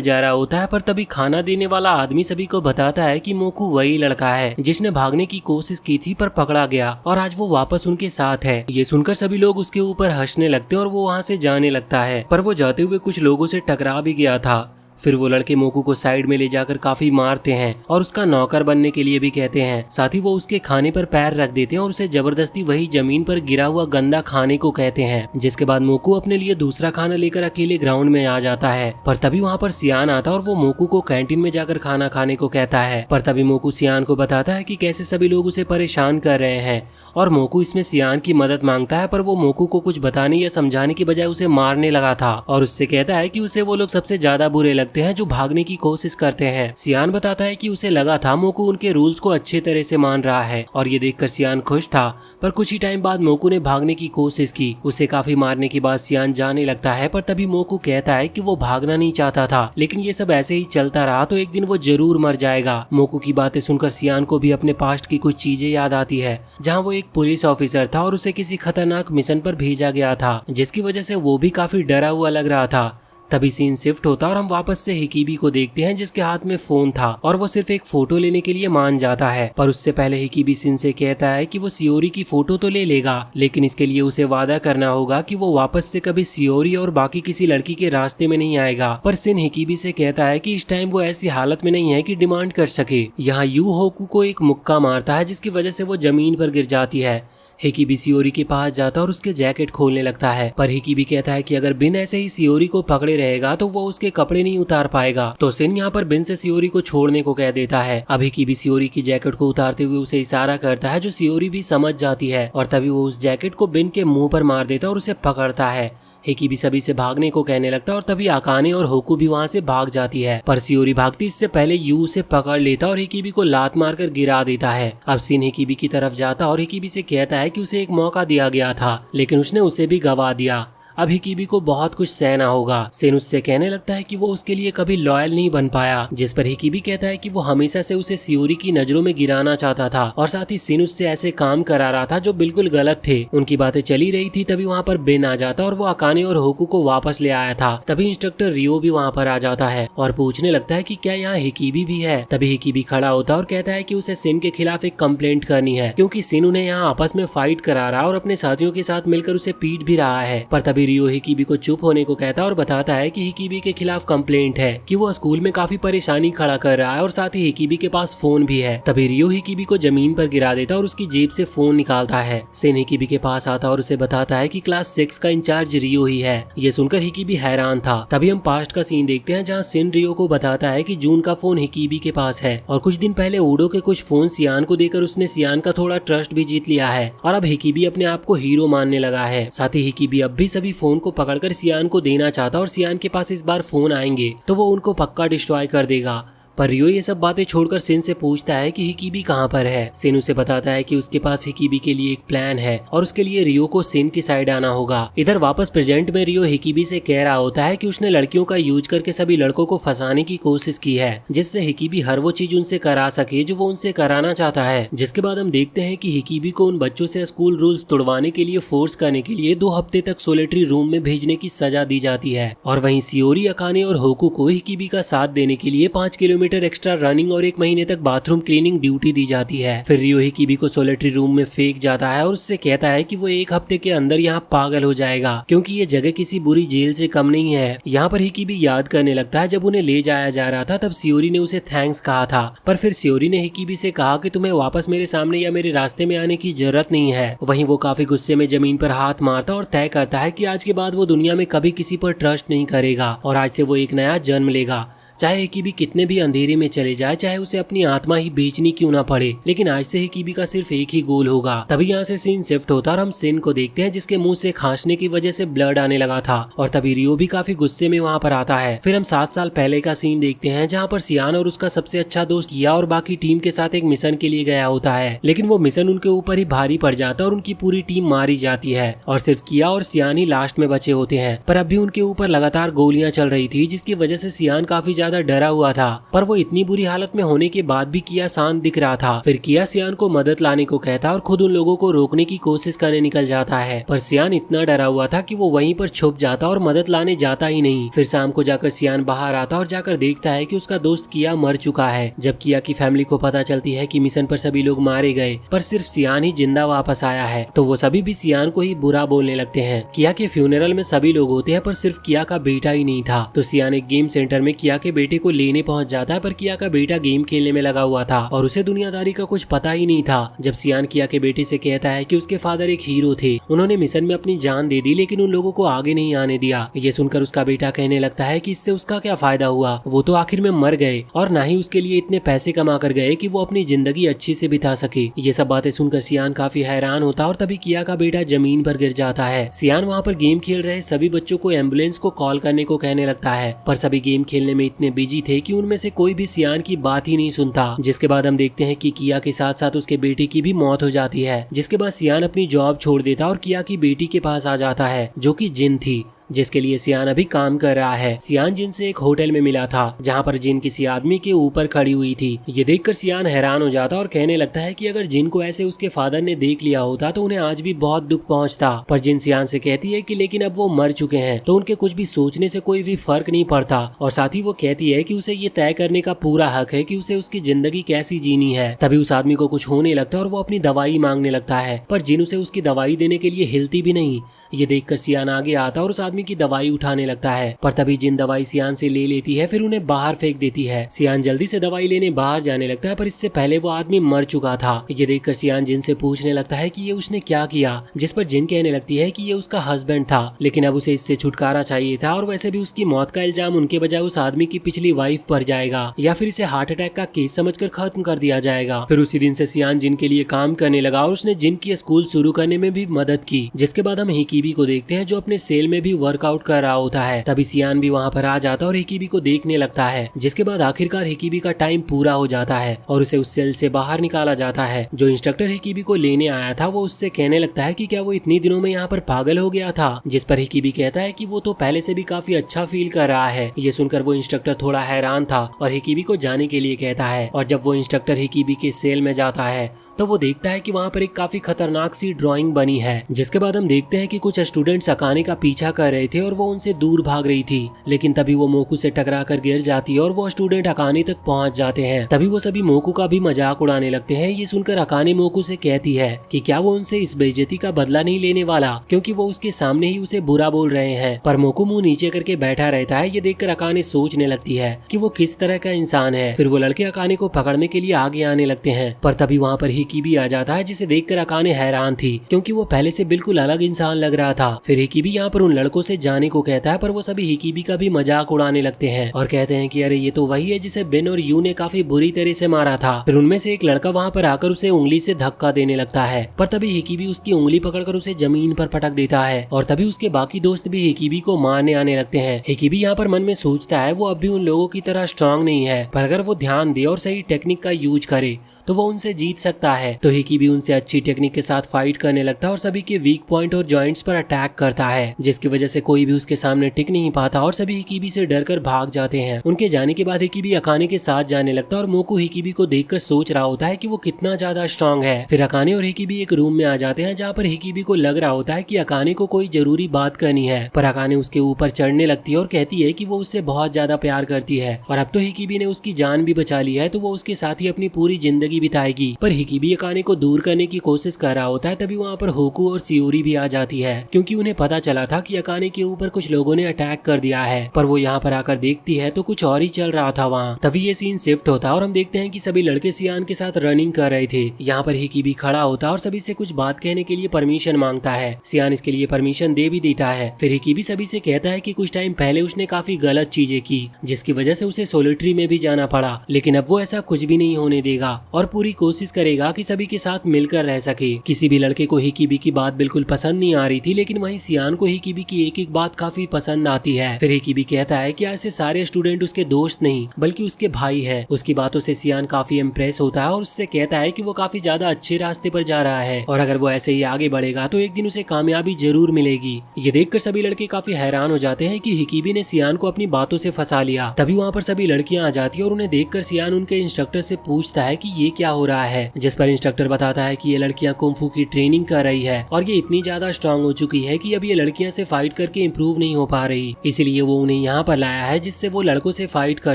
जा रहा होता है, पर तभी खाना देने वाला आदमी सभी को बताता है कि मोकू वही लड़का है जिसने भागने की कोशिश की थी पर पकड़ा गया और आज वो वापस उनके साथ है। ये सुनकर सभी लोग उसके ऊपर हंसने लगते हैं और वो वहाँ से जाने लगता है, पर वो जाते हुए कुछ लोगों से टकरा भी गया था। फिर वो लड़के मोकू को साइड में ले जाकर काफी मारते हैं और उसका नौकर बनने के लिए भी कहते हैं। साथ ही वो उसके खाने पर पैर रख देते हैं और उसे जबरदस्ती वही जमीन पर गिरा हुआ गंदा खाने को कहते हैं। जिसके बाद मोकू अपने लिए दूसरा खाना लेकर अकेले ग्राउंड में आ जाता है, पर तभी वहाँ पर सियान आता और वो मोकू को कैंटीन में जाकर खाना खाने को कहता है। पर तभी मोकू सियान को बताता है कि कैसे सभी लोग उसे परेशान कर रहे हैं और मोकू इसमें सियान की मदद मांगता है, पर वो मोकू को कुछ बताने या समझाने की बजाय उसे मारने लगा था और उससे कहता है कि उसे वो लोग सबसे ज्यादा बुरे लगते हैं जो भागने की कोशिश करते हैं। सियान बताता है कि उसे लगा था मोकू उनके रूल्स को अच्छे तरह से मान रहा है और ये देखकर सियान खुश था। पर कुछ ही टाइम बाद मोकू ने भागने की कोशिश की। उसे काफी मारने के बाद सियान जाने लगता है, पर तभी मोकू कहता है कि वो भागना नहीं चाहता था, लेकिन ये सब ऐसे ही चलता रहा तो एक दिन वो जरूर मर जाएगा। मोकू की बातें सुनकर सियान को भी अपने पास्ट की कुछ चीजें याद आती है, जहाँ वो एक पुलिस ऑफिसर था और उसे किसी खतरनाक मिशन पर भेजा गया था, जिसकी वजह से वो भी काफी डरा हुआ लग रहा था। तभी सीन शिफ्ट होता और हम वापस से हिकिबी को देखते हैं जिसके हाथ में फोन था और वो सिर्फ एक फोटो लेने के लिए मान जाता है। पर उससे पहले हिकिबी सिन से कहता है कि वो सियोरी की फोटो तो ले लेगा, लेकिन इसके लिए उसे वादा करना होगा कि वो वापस से कभी सियोरी और बाकी किसी लड़की के रास्ते में नहीं आएगा। पर सिन हिकिबी से कहता है कि इस टाइम वो ऐसी हालत में नहीं है कि डिमांड कर सके। यहाँ यू होकू को एक मुक्का मारता है जिसकी वजह से वो जमीन पर गिर जाती है। हिकिबी सियोरी के पास जाता और उसके जैकेट खोलने लगता है, पर हिकिबी कहता है कि अगर बिन ऐसे ही सियोरी को पकड़े रहेगा तो वो उसके कपड़े नहीं उतार पाएगा। तो सिन यहाँ पर बिन से सियोरी को छोड़ने को कह देता है। अब हिकिबी सियोरी की जैकेट को उतारते हुए उसे इशारा करता है, जो सियोरी भी समझ जाती है और तभी वो उस जैकेट को बिन के मुंह पर मार देता और उसे पकड़ता है। हिकिबी सभी से भागने को कहने लगता और तभी अकाने और होकू भी वहाँ से भाग जाती है, पर सियोरी भागती इससे पहले यू उसे पकड़ लेता और हिकिबी को लात मारकर गिरा देता है। अब सिन हिकिबी की तरफ जाता और हिकिबी से कहता है कि उसे एक मौका दिया गया था, लेकिन उसने उसे भी गवा दिया। अब हिकिबी को बहुत कुछ सहना होगा। सिन उससे कहने लगता है कि वो उसके लिए कभी लॉयल नहीं बन पाया, जिस पर हिकिबी कहता है कि वो हमेशा से उसे सियोरी की नजरों में गिराना चाहता था और साथ ही सिन उससे ऐसे काम करा रहा था जो बिल्कुल गलत थे। उनकी बातें चली रही थी, तभी वहाँ पर बिन आ जाता और वो अकाने और होकू को वापस ले आया था। तभी इंस्ट्रक्टर रियो भी वहाँ पर आ जाता है और पूछने लगता है कि क्या यहाँ हिकिबी भी है। तभी हिकिबी खड़ा होता और कहता है कि उसे सिन के खिलाफ एक कंप्लेंट करनी है, क्योंकि सिन उन्हें यहाँ आपस में फाइट करा रहा और अपने साथियों के साथ मिलकर उसे पीट भी रहा है। पर तभी तभी रियो हिकीबी को चुप होने को कहता है और बताता है कि हिकीबी के खिलाफ कंप्लेंट है कि वो स्कूल में काफी परेशानी खड़ा कर रहा है और साथ ही हिकीबी के पास फोन भी है। तभी रियो हिकीबी को जमीन पर गिरा देता है और उसकी जेब से फोन निकालता है। सिन हिकीबी के पास आता और उसे बताता है कि क्लास 6 का इंचार्ज रियो ही है। ये सुनकर हिकीबी हैरान था। तभी हम पास्ट का सीन देखते हैं जहाँ सिन रियो को बताता है कि जून का फोन हिकीबी के पास है और कुछ दिन पहले ओडो के कुछ फोन सियान को देकर उसने सियान का थोड़ा ट्रस्ट भी जीत लिया है और अब हिकीबी अपने आप को हीरो मानने लगा है। साथ ही हिकीबी अब भी सभी फोन को पकड़कर सियान को देना चाहता और सियान के पास इस बार फोन आएंगे तो वो उनको पक्का डिस्ट्रॉय कर देगा। पर रियो ये सब बातें छोड़कर सिन से पूछता है कि हिकीबी कहाँ पर है। सिन उसे बताता है कि उसके पास हिकीबी के लिए एक प्लान है और उसके लिए रियो को सिन की साइड आना होगा। इधर वापस प्रेजेंट में रियो हिकीबी से कह रहा होता है कि उसने लड़कियों का यूज करके सभी लड़कों को फंसाने की कोशिश की है जिससे हिकीबी हर वो चीज उनसे करा सके जो वो उनसे कराना चाहता है। जिसके बाद हम देखते हैं कि हिकीबी को उन बच्चों से स्कूल रूल्स तोड़वाने के लिए फोर्स करने के लिए 2 हफ्ते तक सोलेटरी रूम में भेजने की सजा दी जाती है और वहीं सियोरी, अकाने और होकू को हिकीबी का साथ देने के लिए 5 किलोमीटर एक्स्ट्रा रनिंग और 1 महीने तक बाथरूम क्लीनिंग ड्यूटी दी जाती है। फिर रियो हिकीबी को सोलेटरी रूम में फेंक जाता है और उससे कहता है कि वो 1 हफ्ते के अंदर यहाँ पागल हो जाएगा क्योंकि ये जगह किसी बुरी जेल से कम नहीं है। यहाँ पर हिकीबी याद करने लगता है जब उन्हें ले जाया जा रहा था तब सियोरी ने उसे थैंक्स कहा था, पर फिर सियोरी ने हिकीबी से कहा कि तुम्हें वापस मेरे सामने या मेरे रास्ते में आने की जरूरत नहीं है। वहीं वो काफी गुस्से में जमीन पर हाथ मारता और तय करता है कि आज के बाद वो दुनिया में कभी किसी पर ट्रस्ट नहीं करेगा और आज से वो एक नया जन्म लेगा। चाहे हिकीबी कितने भी अंधेरे में चले जाए, चाहे उसे अपनी आत्मा ही बेचनी क्यों ना पड़े, लेकिन आज से हिकीबी का सिर्फ एक ही गोल होगा। तभी यहाँ से सीन शिफ्ट होता और हम सिन को देखते हैं जिसके मुंह से खांसने की वजह से ब्लड आने लगा था और तभी रियो भी काफी गुस्से में वहाँ पर आता है। फिर हम 7 साल पहले का सीन देखते हैं जहाँ पर सियान और उसका सबसे अच्छा दोस्त किया और बाकी टीम के साथ एक मिशन के लिए गया होता है, लेकिन वो मिशन उनके ऊपर ही भारी पड़ जाता है और उनकी पूरी टीम मारी जाती है और सिर्फ किया और सियान ही लास्ट में बचे होते हैं। पर अब भी उनके ऊपर लगातार गोलियां चल रही थी जिसकी वजह से सियान काफी ज्यादा डरा हुआ था, पर वो इतनी बुरी हालत में होने के बाद भी किया शांत दिख रहा था। फिर किया सियान को मदद लाने को कहता और खुद उन लोगों को रोकने की कोशिश करने निकल जाता है, पर सियान इतना डरा हुआ था कि वो वहीं पर छुप जाता और मदद लाने जाता ही नहीं। फिर शाम को जाकर सियान बाहर आता और जाकर देखता है कि उसका दोस्त किया मर चुका है। जब किया की फैमिली को पता चलती है कि मिशन पर सभी लोग मारे गए पर सिर्फ सियान ही जिंदा वापस आया है तो वो सभी भी सियान को ही बुरा बोलने लगते हैं। किया के फ्यूनरल में सभी लोग होते हैं पर सिर्फ किया का बेटा ही नहीं था, तो सियान एक गेम सेंटर में किया के बेटे को लेने पहुंच जाता है, पर किया का बेटा गेम खेलने में लगा हुआ था और उसे दुनियादारी का कुछ पता ही नहीं था। जब सियान किया के बेटे से कहता है कि उसके फादर एक हीरो थे, उन्होंने मिशन में अपनी जान दे दी लेकिन उन लोगों को आगे नहीं आने दिया। ये सुनकर उसका बेटा कहने लगता है कि इससे उसका क्या फायदा हुआ, वो तो आखिर में मर गए और ना ही उसके लिए इतने पैसे कमा कर गए कि वो अपनी जिंदगी अच्छी से बिता सके। ये सब बातें सुनकर सियान काफी हैरान होता और तभी किया का बेटा जमीन पर गिर जाता है। सियान वहाँ पर गेम खेल रहे सभी बच्चों को एम्बुलेंस को कॉल करने को कहने लगता है, पर सभी गेम खेलने में इतने बिजी थे कि उनमें से कोई भी सियान की बात ही नहीं सुनता। जिसके बाद हम देखते हैं कि किया के साथ साथ उसके बेटे की भी मौत हो जाती है। जिसके बाद सियान अपनी जॉब छोड़ देता और किया की बेटी के पास आ जाता है जो कि जिन थी, जिसके लिए सियान अभी काम कर रहा है। सियान जिन से एक होटल में मिला था जहाँ पर जिन किसी आदमी के ऊपर खड़ी हुई थी। ये देखकर सियान हैरान हो जाता और कहने लगता है कि अगर जिन को ऐसे उसके फादर ने देख लिया होता तो उन्हें आज भी बहुत दुख पहुंचता। पर जिन सियान से कहती है कि लेकिन अब वो मर चुके हैं तो उनके कुछ भी सोचने से कोई भी फर्क नहीं पड़ता, और साथ ही वो कहती है कि उसे ये तय करने का पूरा हक है कि उसे उसकी जिंदगी कैसी जीनी है। तभी उस आदमी को कुछ होने लगता है और वो अपनी दवाई मांगने लगता है, पर जिन उसे उसकी दवाई देने के लिए हिलती भी नहीं। ये देखकर सियान आगे आता और उस आदमी की दवाई उठाने लगता है, पर तभी जिन दवाई सियान से ले लेती है, फिर उन्हें बाहर फेंक देती है। सियान जल्दी से दवाई लेने बाहर जाने लगता है, पर इससे पहले वो आदमी मर चुका था। ये देखकर सियान जिन से पूछने लगता है कि ये उसने क्या किया, जिस पर जिन कहने लगती है कि ये उसका हस्बैंड था, लेकिन अब उसे इससे छुटकारा चाहिए था और वैसे भी उसकी मौत का इल्जाम उनके बजाय उस आदमी की पिछली वाइफ पर जाएगा, या फिर इसे हार्ट अटैक का केस समझकर खत्म कर दिया जाएगा। फिर उसी दिन से सियान जिन के लिए काम करने लगा और उसने जिन की स्कूल शुरू करने में भी मदद की। जिसके बाद हम हिकीबी को देखते हैं जो अपने सेल में भी वर्कआउट कर रहा होता है। तभी सियान भी वहाँ पर आ जाता और हिकीबी को देखने लगता है। जिसके बाद आखिरकार हिकीबी का टाइम पूरा हो जाता है और उसे उस सेल से बाहर निकाला जाता है। जो इंस्ट्रक्टर हिकीबी को लेने आया था वो उससे कहने लगता है कि क्या वो इतनी दिनों में यहाँ पर पागल हो गया था, जिस पर हिकीबी कहता है कि वो तो पहले से भी काफी अच्छा फील कर रहा है। ये सुनकर वो इंस्ट्रक्टर थोड़ा हैरान था और हिकीबी को जाने के लिए कहता है, और जब वो इंस्ट्रक्टर हिकीबी के सेल में जाता है तो वो देखता है कि वहाँ पर एक काफी खतरनाक सी ड्राइंग बनी है। जिसके बाद हम देखते हैं कि कुछ स्टूडेंट्स अकाने का पीछा कर रहे थे और वो उनसे दूर भाग रही थी, लेकिन तभी वो मोकू से टकरा कर गिर जाती है और वो स्टूडेंट अकाने तक पहुंच जाते हैं। तभी वो सभी मोकू का भी मजाक उड़ाने लगते हैं। ये सुनकर अकाने मोकू से कहती है कि क्या वो उनसे इस बेइज्जती का बदला नहीं लेने वाला, क्योंकि वो उसके सामने ही उसे बुरा बोल रहे हैं। पर मोकू मुंह नीचे करके बैठा रहता है। ये देखकर अकाने सोचने लगती है कि वो किस तरह का इंसान है। फिर वो लड़के अकाने को पकड़ने के लिए आगे आने लगते हैं, पर तभी वहाँ पर हिकिबी आ जाता है, जिसे देखकर अकाने हैरान थी, क्योंकि वो पहले से बिल्कुल अलग इंसान लग रहा था। फिर हिकिबी यहाँ पर उन लड़कों से जाने को कहता है, पर वो सभी हिकिबी का भी मजाक उड़ाने लगते हैं और कहते हैं कि अरे ये तो वही है जिसे बेन और यू ने काफी बुरी तरह से मारा था। फिर उनमें से एक लड़का वहाँ पर आकर उसे उंगली से धक्का देने लगता है, पर तभी हिकिबी उसकी उंगली पकड़कर उसे जमीन पर पटक देता है और तभी उसके बाकी दोस्त भी हिकिबी को मारने आने लगते हैं। हिकिबी यहाँ पर मन में सोचता है वो अब भी उन लोगों की तरह स्ट्रांग नहीं है, पर अगर वो ध्यान दे और सही टेक्निक का यूज करे तो वो उनसे जीत सकता है। तो हिकिबी उनसे अच्छी टेक्निक के साथ फाइट करने लगता है और सभी के वीक पॉइंट और जॉइंट्स पर अटैक करता है, जिसकी वजह से कोई भी उसके सामने टिक नहीं पाता और सभी हिकिबी से डरकर भाग जाते हैं। उनके जाने के बाद हिकिबी अकाने के साथ जाने लगता है और मोकू हिकिबी को देखकर सोच रहा होता है कि वो कितना ज्यादा स्ट्रांग है। फिर अकाने और हिकिबी एक रूम में आ जाते हैं, जहाँ पर हिकिबी को लग रहा होता है कि अकाने को कोई जरूरी बात करनी है, पर अकाने उसके ऊपर चढ़ने लगती है और कहती है कि वो उससे बहुत ज्यादा प्यार करती है और अब तो हिकिबी ने उसकी जान भी बचा ली है, तो वो उसके साथ ही अपनी पूरी जिंदगी बिताएगी। पर हिकिबी अकाने को दूर करने की कोशिश कर रहा होता है। तभी वहाँ पर होकू और सियोरी भी आ जाती है, क्योंकि उन्हें पता चला था कि अकाने के ऊपर कुछ लोगों ने अटैक कर दिया है। पर वो यहाँ पर आकर देखती है तो कुछ और ही चल रहा था वहाँ। तभी ये सीन शिफ्ट होता है और हम देखते हैं कि सभी लड़के सियान के साथ रनिंग कर रहे थे। यहाँ पर हिकिबी खड़ा होता है और सभी से कुछ बात कहने के लिए परमिशन मांगता है। सियान इसके लिए परमिशन दे भी देता है। फिर हिकिबी सभी से कहता है कि कुछ टाइम पहले उसने काफी गलत चीजें की, जिसकी वजह से उसे सोलिटरी में भी जाना पड़ा, लेकिन अब वो ऐसा कुछ भी नहीं होने देगा और पूरी कोशिश करेगा कि सभी के साथ मिलकर रह सके। किसी भी लड़के को हिकिबी की बात बिल्कुल पसंद नहीं आ रही थी, लेकिन वहीं सियान को हिकिबी की एक एक बात काफी पसंद आती है। फिर हिकिबी कहता है कि ऐसे सारे स्टूडेंट उसके दोस्त नहीं बल्कि उसके भाई हैं। उसकी बातों से सियान काफी इम्प्रेस होता है और उससे कहता है कि वो काफी ज्यादा अच्छे रास्ते पर जा रहा है और अगर वो ऐसे ही आगे बढ़ेगा तो एक दिन उसे कामयाबी जरूर मिलेगी। ये देखकर सभी लड़के काफी हैरान हो जाते हैं कि हिकिबी ने सियान को अपनी बातों से फंसा लिया। तभी वहाँ पर सभी लड़कियां आ जाती है और उन्हें देखकर सियान उनके इंस्ट्रक्टर से पूछता है कि ये क्या हो रहा है, जिस पर इंस्ट्रक्टर बताता है कि ये लड़कियां कुंफू की ट्रेनिंग कर रही है और ये इतनी ज्यादा स्ट्रांग हो चुकी है कि अब ये लड़कियां से फाइट करके इम्प्रूव नहीं हो पा रही, इसलिए वो उन्हें यहाँ पर लाया है जिससे वो लड़कों से फाइट कर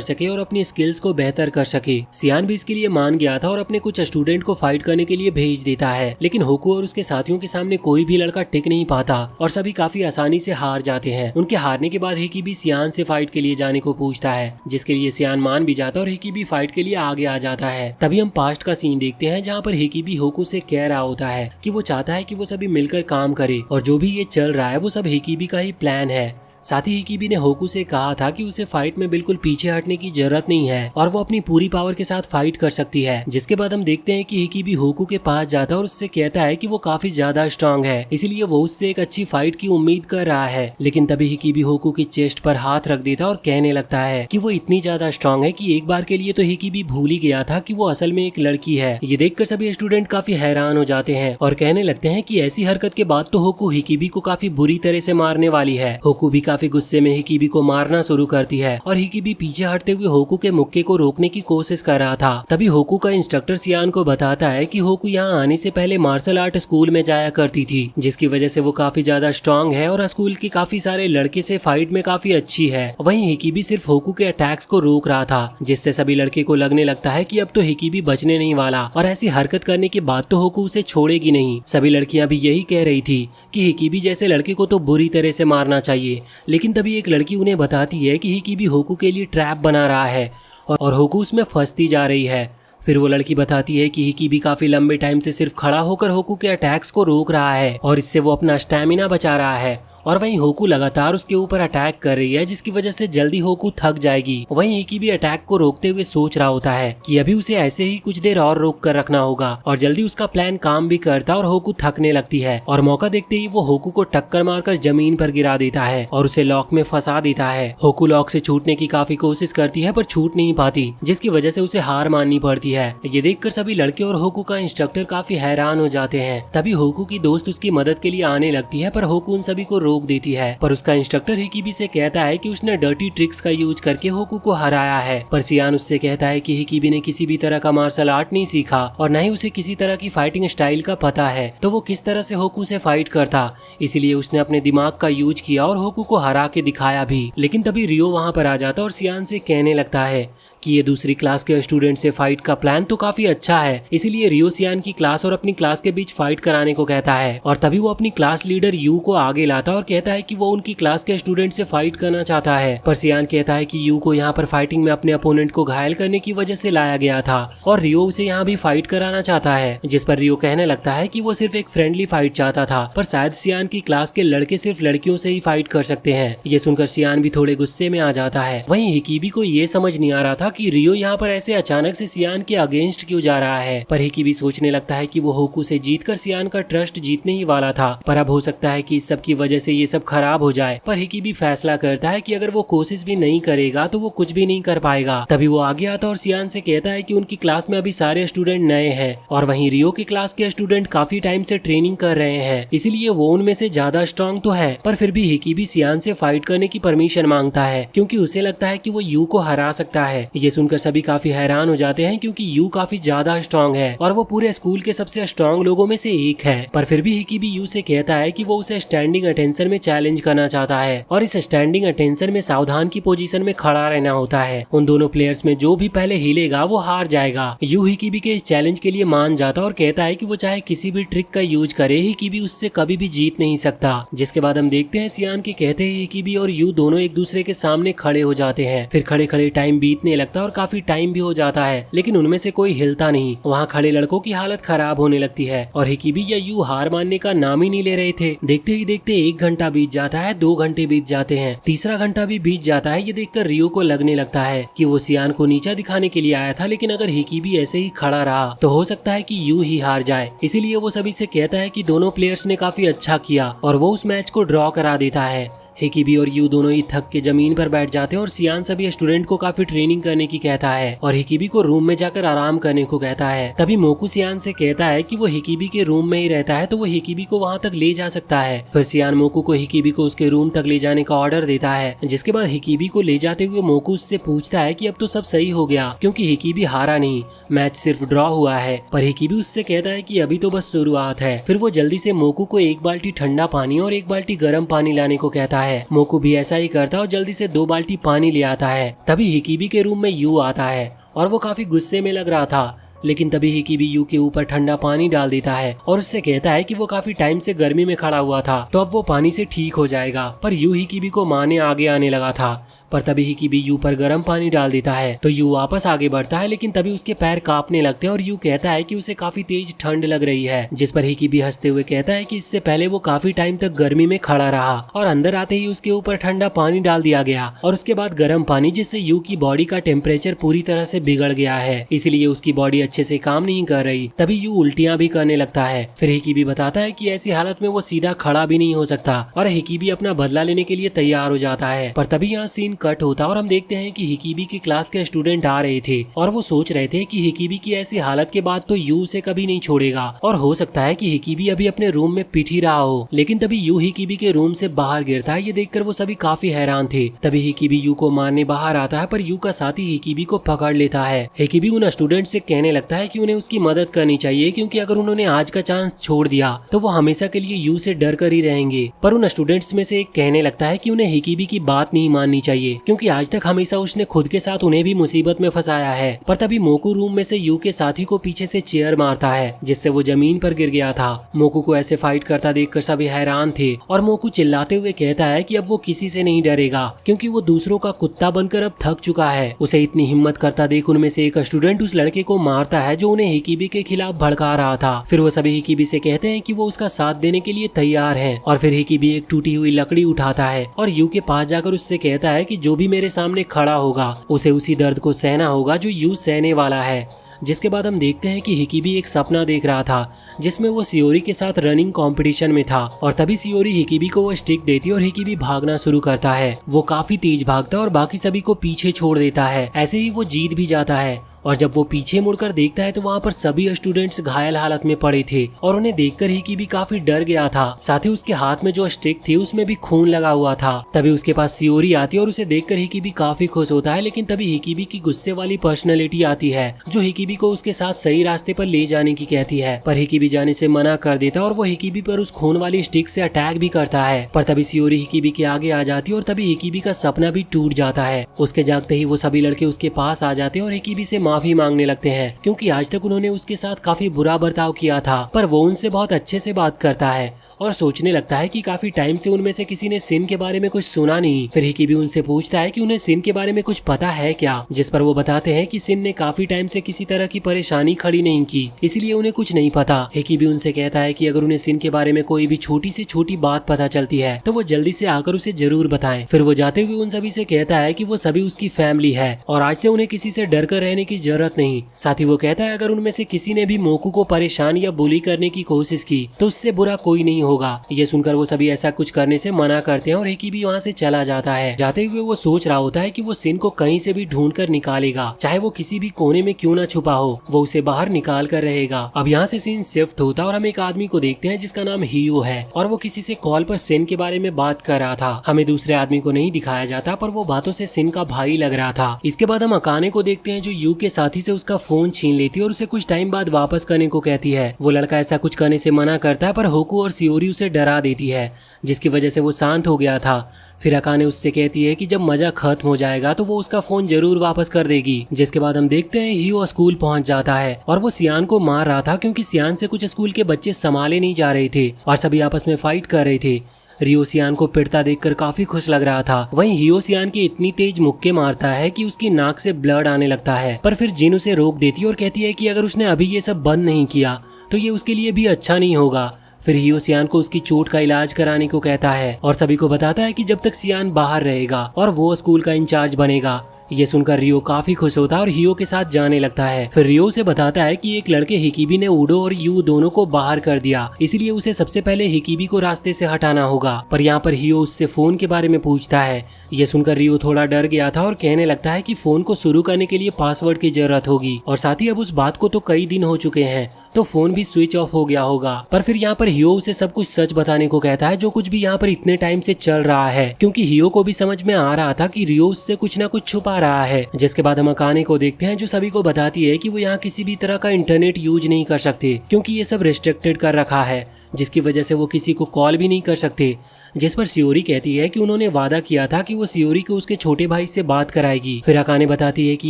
सके और अपनी स्किल्स को बेहतर कर सके। सियान भी इसके लिए मान गया था और अपने कुछ स्टूडेंट को फाइट करने के लिए भेज देता है, लेकिन होकू और उसके साथियों के सामने कोई भी लड़का टिक नहीं पाता और सभी काफी आसानी से हार जाते हैं। उनके हारने के बाद हिकिबी सियान से फाइट के लिए जाने को पूछता है, जिसके लिए सियान मान भी जाता है और हिकिबी फाइट के लिए आगे आ जाता है। तभी हम पास्ट का सीन देखते हैं, जहाँ पर हिकिबी होकू से कह रहा होता है कि वो चाहता है कि वो सभी मिलकर काम करे और जो भी ये चल रहा है वो सब हिकिबी का ही प्लान है। साथ ही हिकिबी ने होकू से कहा था कि उसे फाइट में बिल्कुल पीछे हटने की जरूरत नहीं है और वो अपनी पूरी पावर के साथ फाइट कर सकती है। जिसके बाद हम देखते हैं कि हिकिबी होकू के पास जाता है और उससे कहता है कि वो काफी ज्यादा स्ट्रांग है, इसलिए वो उससे एक अच्छी फाइट की उम्मीद कर रहा है। लेकिन तभी हिकिबी होकू की चेस्ट पर हाथ रख देता और कहने लगता है कि वो इतनी ज्यादा स्ट्रांग है कि एक बार के लिए तो हिकिबी भूल ही गया था कि वो असल में एक लड़की है। ये देखकर सभी स्टूडेंट काफी हैरान हो जाते हैं और कहने लगते हैं कि ऐसी हरकत के बाद तो होकू हिकिबी को काफी बुरी तरह से मारने वाली है। होकू भी काफी गुस्से में हिकिबी को मारना शुरू करती है और हिकिबी पीछे हटते हुए होकू के मुक्के को रोकने की कोशिश कर रहा था। तभी होकू का इंस्ट्रक्टर सियान को बताता है कि होकू यहाँ आने से पहले मार्शल आर्ट स्कूल में जाया करती थी, जिसकी वजह से वो काफी ज्यादा स्ट्रांग है और स्कूल के काफी सारे लड़के से फाइट में काफी अच्छी है। वहीं हिकिबी सिर्फ होकू के अटैक्स को रोक रहा था, जिससे सभी लड़के को लगने लगता है कि अब तो हिकिबी बचने नहीं वाला और ऐसी हरकत करने के बाद तो होकू उसे छोड़ेगी नहीं। सभी लड़कियां भी यही कह रही थी कि हिकिबी जैसे लड़के को तो बुरी तरह से मारना चाहिए, लेकिन तभी एक लड़की उन्हें बताती है कि हिकिबी होकू के लिए ट्रैप बना रहा है और होकू उसमें फंसती जा रही है। फिर वो लड़की बताती है कि हिकिबी काफी लंबे टाइम से सिर्फ खड़ा होकर होकू के अटैक्स को रोक रहा है और इससे वो अपना स्टैमिना बचा रहा है और वहीं होकू लगातार उसके ऊपर अटैक कर रही है, जिसकी वजह से जल्दी होकू थक जाएगी। वहीं हिकिबी अटैक को रोकते हुए सोच रहा होता है कि अभी उसे ऐसे ही कुछ देर और रोक कर रखना होगा और जल्दी उसका प्लान काम भी करता और होकू थकने लगती है और मौका देखते ही वो होकू को टक्कर मारकर जमीन पर गिरा देता है और उसे लॉक में फंसा देता है। होकू लॉक से छूटने की काफी कोशिश करती है पर छूट नहीं पाती, जिसकी वजह से उसे हार माननी पड़ती है। ये देखकर सभी लड़के और होकू का इंस्ट्रक्टर काफी हैरान हो जाते हैं। तभी होकू की दोस्त उसकी मदद के लिए आने लगती है, पर होकू उन सभी को रोक देती है, पर उसका इंस्ट्रक्टर हिकिबी से कहता है कि उसने डर्टी ट्रिक्स का यूज करके होकू को हराया है। पर सियान उससे कहता है कि हिकिबी ने किसी भी तरह का मार्शल आर्ट नहीं सीखा और न ही उसे किसी तरह की फाइटिंग स्टाइल का पता है, तो वो किस तरह से होकू से फाइट करता। इसलिए उसने अपने दिमाग का यूज किया और होकू को हरा के दिखाया भी। लेकिन तभी रियो वहाँ पर आ जाता और सियान से कहने लगता है कि ये दूसरी क्लास के स्टूडेंट से फाइट का प्लान तो काफी अच्छा है, इसीलिए रियो सियान की क्लास और अपनी क्लास के बीच फाइट कराने को कहता है। और तभी वो अपनी क्लास लीडर यू को आगे लाता और कहता है कि वो उनकी क्लास के स्टूडेंट से फाइट करना चाहता है। पर सियान कहता है कि यू को यहाँ पर फाइटिंग में अपने अपोनेंट को घायल करने की वजह से लाया गया था और रियो उसे यहाँ भी फाइट कराना चाहता है, जिस पर रियो कहने लगता है कि वो सिर्फ एक फ्रेंडली फाइट चाहता था, पर शायद सियान की क्लास के लड़के सिर्फ लड़कियों से ही फाइट कर सकते हैं। ये सुनकर सियान भी थोड़े गुस्से में आ जाता है। वहीं हिकिबी को ये समझ नहीं आ रहा था कि रियो यहाँ पर ऐसे अचानक से सियान के अगेंस्ट क्यों जा रहा है। पर हिकिबी सोचने लगता है कि वो होकू से जीतकर सियान का ट्रस्ट जीतने ही वाला था, पर अब हो सकता है कि इस सब की वजह से ये सब खराब हो जाए। पर हिकिबी फैसला करता है कि अगर वो कोशिश भी नहीं करेगा तो वो कुछ भी नहीं कर पाएगा। तभी वो आगे आता और सियान से कहता है कि उनकी क्लास में अभी सारे स्टूडेंट नए हैं और वहीं रियो की क्लास के स्टूडेंट काफी टाइम से ट्रेनिंग कर रहे हैं, इसलिए वो उनमें से ज्यादा स्ट्रॉन्ग तो है। पर फिर भी हिकिबी सियान से फाइट करने की परमिशन मांगता है क्योंकि उसे लगता है कि वो यू को हरा सकता है। ये सुनकर सभी काफी हैरान हो जाते हैं क्योंकि यू काफी ज्यादा स्ट्रॉन्ग है और वो पूरे स्कूल के सबसे स्ट्रॉन्ग लोगों में से एक है। पर फिर भी हिकिबी यू से कहता है कि वो उसे स्टैंडिंग अटेंशन में चैलेंज करना चाहता है और इस स्टैंडिंग अटेंशन में सावधान की पोजीशन में खड़ा रहना होता है। उन दोनों प्लेयर्स में जो भी पहले हिलेगा वो हार जाएगा। यू हिकिबी के इस चैलेंज के लिए मान जाता और कहता है कि वो चाहे किसी भी ट्रिक का यूज करे, हिकिबी उससे कभी भी जीत नहीं सकता। जिसके बाद हम देखते हैं सियान के कहते ही हिकिबी और यू दोनों एक दूसरे के सामने खड़े हो जाते हैं। फिर खड़े खड़े टाइम बीतने लगता है और काफी टाइम भी हो जाता है, लेकिन उनमें से कोई हिलता नहीं। वहाँ खड़े लड़कों की हालत खराब होने लगती है और हिकिबी या यू हार मानने का नाम ही नहीं ले रहे थे। देखते ही देखते 1 घंटा बीत जाता है, 2 घंटे बीत जाते हैं, तीसरा घंटा भी बीत जाता है। ये देखकर रियो को लगने लगता है कि वो सियान को नीचा दिखाने के लिए आया था, लेकिन अगर हिकिबी ऐसे ही खड़ा रहा तो हो सकता है कि यू ही हार जाए। इसीलिए वो सभी से कहता है कि दोनों प्लेयर्स ने काफी अच्छा किया और वो उस मैच को ड्रॉ करा देता है। हिकिबी और यू दोनों ही थक के जमीन पर बैठ जाते हैं और सियान सभी स्टूडेंट को काफी ट्रेनिंग करने की कहता है और हिकिबी को रूम में जाकर आराम करने को कहता है। तभी मोकू सियान से कहता है कि वो हिकिबी के रूम में ही रहता है तो वो हिकिबी को वहाँ तक ले जा सकता है। फिर सियान मोकू को हिकिबी को उसके रूम तक ले जाने का ऑर्डर देता है, जिसके बाद हिकिबी को ले जाते हुए मोकू उससे पूछता है कि अब तो सब सही हो गया क्योंकि हिकिबी हारा नहीं, मैच सिर्फ ड्रॉ हुआ है। पर हिकिबी उससे कहता है कि अभी तो बस शुरुआत है। फिर वो जल्दी से मोकू को 1 बाल्टी ठंडा पानी और 1 बाल्टी गर्म पानी लाने को कहता है। मोकू भी ऐसा ही करता और जल्दी से 2 बाल्टी पानी ले आता है। तभी हिकिबी के रूम में यू आता है और वो काफी गुस्से में लग रहा था, लेकिन तभी हिकिबी यू के ऊपर ठंडा पानी डाल देता है और उससे कहता है कि वो काफी टाइम से गर्मी में खड़ा हुआ था तो अब वो पानी से ठीक हो जाएगा। पर यू हिकिबी को मारने आगे आने लगा था, पर तभी हिकिबी यू पर गर्म पानी डाल देता है तो यू वापस आगे बढ़ता है, लेकिन तभी उसके पैर कांपने लगते हैं और यू कहता है कि उसे काफी तेज ठंड लग रही है। जिस पर हिकिबी हंसते हुए कहता है कि इससे पहले वो काफी टाइम तक गर्मी में खड़ा रहा और अंदर आते ही उसके ऊपर ठंडा पानी डाल दिया गया और उसके बाद गर्म पानी, जिससे यू की बॉडी का टेम्परेचर पूरी तरह से बिगड़ गया है, इसलिए उसकी बॉडी अच्छे से काम नहीं कर रही। तभी यू उल्टियां भी करने लगता है। फिर हिकिबी बताता है कि ऐसी हालत में वो सीधा खड़ा भी नहीं हो सकता और हिकिबी अपना बदला लेने के लिए तैयार हो जाता है। पर तभी यहाँ सीन कट होता और हम देखते हैं कि हिकिबी की क्लास के स्टूडेंट आ रहे थे और वो सोच रहे थे कि हिकिबी की ऐसी हालत के बाद तो यू उसे कभी नहीं छोड़ेगा और हो सकता है कि हिकिबी अभी अपने रूम में पिट ही रहा हो। लेकिन तभी यू हिकिबी के रूम से बाहर गिरता है। ये देखकर वो सभी काफी हैरान थे। तभी हिकिबी यू को मारने बाहर आता है, पर यू का साथी हिकिबी को पकड़ लेता है। हिकिबी उन स्टूडेंट से कहने लगता है कि उन्हें उसकी मदद करनी चाहिए क्योंकि अगर उन्होंने आज का चांस छोड़ दिया तो वो हमेशा के लिए यू से डर कर ही रहेंगे। पर उन स्टूडेंट्स में से एक कहने लगता है कि उन्हें हिकिबी की बात नहीं माननी चाहिए क्योंकि आज तक हमेशा उसने खुद के साथ उन्हें भी मुसीबत में फंसाया है। पर तभी मोकू रूम में से यू के साथी को पीछे से चेयर मारता है, जिससे वो जमीन पर गिर गया था। मोकू को ऐसे फाइट करता देखकर सभी हैरान थे और मोकू चिल्लाते हुए कहता है कि अब वो किसी से नहीं डरेगा क्योंकि वो दूसरों का कुत्ता बनकर अब थक चुका है। उसे इतनी हिम्मत करता देख उनमें से एक स्टूडेंट उस लड़के को मारता है जो उन्हें हिकिबी के खिलाफ भड़का रहा था। फिर वो सभी हिकिबी से कहते हैं कि वो उसका साथ देने के लिए तैयार हैं और फिर हिकिबी एक टूटी हुई लकड़ी उठाता है और यू के पास जाकर उससे कहता है कि जो भी मेरे सामने खड़ा होगा उसे उसी दर्द को सहना होगा जो यू सहने वाला है। जिसके बाद हम देखते हैं कि हिकिबी एक सपना देख रहा था जिसमें वो सियोरी के साथ रनिंग कंपटीशन में था और तभी सियोरी हिकिबी को वो स्टिक देती और हिकिबी भागना शुरू करता है। वो काफी तेज भागता और बाकी सभी को पीछे छोड़ देता है। ऐसे ही वो जीत भी जाता है और जब वो पीछे मुड़कर देखता है तो वहाँ पर सभी स्टूडेंट्स घायल हालत में पड़े थे और उन्हें देखकर हिकिबी काफी डर गया था। साथ ही उसके हाथ में जो स्टिक थी उसमें भी खून लगा हुआ था। तभी उसके पास सियोरी आती है और उसे देखकर हिकिबी काफी खुश होता है, लेकिन तभी हिकिबी की गुस्से वाली पर्सनैलिटी आती है जो हिकिबी को उसके साथ सही रास्ते पर ले जाने की कहती है, पर हिकिबी जाने से मना कर देता है और वो हिकिबी पर उस खून वाली स्टिक से अटैक भी करता है। पर तभी सियोरी हिकिबी के आगे आ जाती है और तभी हिकिबी का सपना भी टूट जाता है। उसके जागते ही वो सभी लड़के उसके पास आ जाते हैं और हिकिबी से माफी मांगने लगते हैं, क्योंकि आज तक उन्होंने उसके साथ काफी बुरा बर्ताव किया था। पर वो उनसे बहुत अच्छे से बात करता है और सोचने लगता है कि काफी टाइम से उनमें से किसी ने सिन के बारे में कुछ सुना नहीं। फिर हिकिबी उनसे पूछता है कि उन्हें सिन के बारे में कुछ पता है क्या, जिस पर वो बताते हैं कि सिन ने काफी टाइम से किसी तरह की परेशानी खड़ी नहीं की, इसलिए उन्हें कुछ नहीं पता। हिकिबी उनसे कहता है कि अगर उन्हें सिन के बारे में कोई भी छोटी से छोटी बात पता चलती है तो वो जल्दी से आकर उसे जरूर बताएं। फिर वो जाते हुए उन सभी से कहता है कि वो सभी उसकी फैमिली है और आज से उन्हें किसी से डर कर रहने की जरूरत नहीं। साथ ही वो कहता है अगर उनमें से किसी ने भी मोकू को परेशान या बुली करने की कोशिश की तो उससे बुरा कोई नहीं होगा। ये सुनकर वो सभी ऐसा कुछ करने से मना करते हैं और हिकिबी वहाँ से चला जाता है। जाते हुए वो सोच रहा होता है कि वो सिन को कहीं से भी ढूंढ कर निकालेगा, चाहे वो किसी भी कोने में क्यों ना छुपा हो, वो उसे बाहर निकाल कर रहेगा। अब यहाँ से सीन शिफ्ट होता है और हम एक आदमी को देखते हैं जिसका नाम हियो है और वो किसी से कॉल पर सिन के बारे में बात कर रहा था। हमें दूसरे आदमी को नहीं दिखाया जाता पर वो बातों से सिन का भाई लग रहा था। इसके बाद हम अकाने को देखते हैं जो यू के साथी से उसका फोन छीन लेती है और उसे कुछ टाइम बाद वापस करने को कहती है। वो लड़का ऐसा कुछ करने से मना करता है पर होकू और सियोरी उसे डरा देती है, जिसकी वजह से वो शांत हो गया था। फिर अकाने उससे कहती है कि जब मजा खत्म हो जाएगा तो वो उसका फोन जरूर वापस कर देगी। जिसके बाद हम देखते हैं हियो स्कूल पहुंच जाता है और वो सियान को मार रहा था क्योंकि सियान से कुछ स्कूल के बच्चे संभाले नहीं जा रहे थे और सभी आपस में फाइट कर रहे थे। रियो सियान को पिटता देखकर काफी खुश लग रहा था। वहीं हियो सियान की इतनी तेज मुक्के मारता है कि उसकी नाक से ब्लड आने लगता है, पर फिर जिन उसे रोक देती है और कहती है कि अगर उसने अभी ये सब बंद नहीं किया तो ये उसके लिए भी अच्छा नहीं होगा। फिर हियो सियान को उसकी चोट का इलाज कराने को कहता है और सभी को बताता है कि जब तक सियान बाहर रहेगा और वो स्कूल का इंचार्ज बनेगा। ये सुनकर रियो काफी खुश होता है और हियो के साथ जाने लगता है। फिर रियो से बताता है कि एक लड़के हिकिबी ने उडो और यू दोनों को बाहर कर दिया, इसलिए उसे सबसे पहले हिकिबी को रास्ते से हटाना होगा। पर यहाँ पर हियो उससे फोन के बारे में पूछता है। ये सुनकर रियो थोड़ा डर गया था और कहने लगता है कि फोन को शुरू करने के लिए पासवर्ड की जरूरत होगी और साथ ही अब उस बात को तो कई दिन हो चुके हैं तो फोन भी स्विच ऑफ हो गया होगा। पर फिर यहाँ पर हियो उसे सब कुछ सच बताने को कहता है जो कुछ भी यहाँ पर इतने टाइम से चल रहा है, क्योंकि हियो को भी समझ में आ रहा था कि रियो उससे कुछ ना कुछ छुपा रहा है। जिसके बाद हम अकाने को देखते हैं जो सभी को बताती है कि वो यहाँ किसी भी तरह का इंटरनेट यूज नहीं कर सकते क्योंकि ये सब रिस्ट्रिक्टेड कर रखा है, जिसकी वजह से वो किसी को कॉल भी नहीं कर सकते। जिस पर सियोरी कहती है कि उन्होंने वादा किया था कि वो सियोरी को उसके छोटे भाई से बात कराएगी। फिर अकाने बताती है कि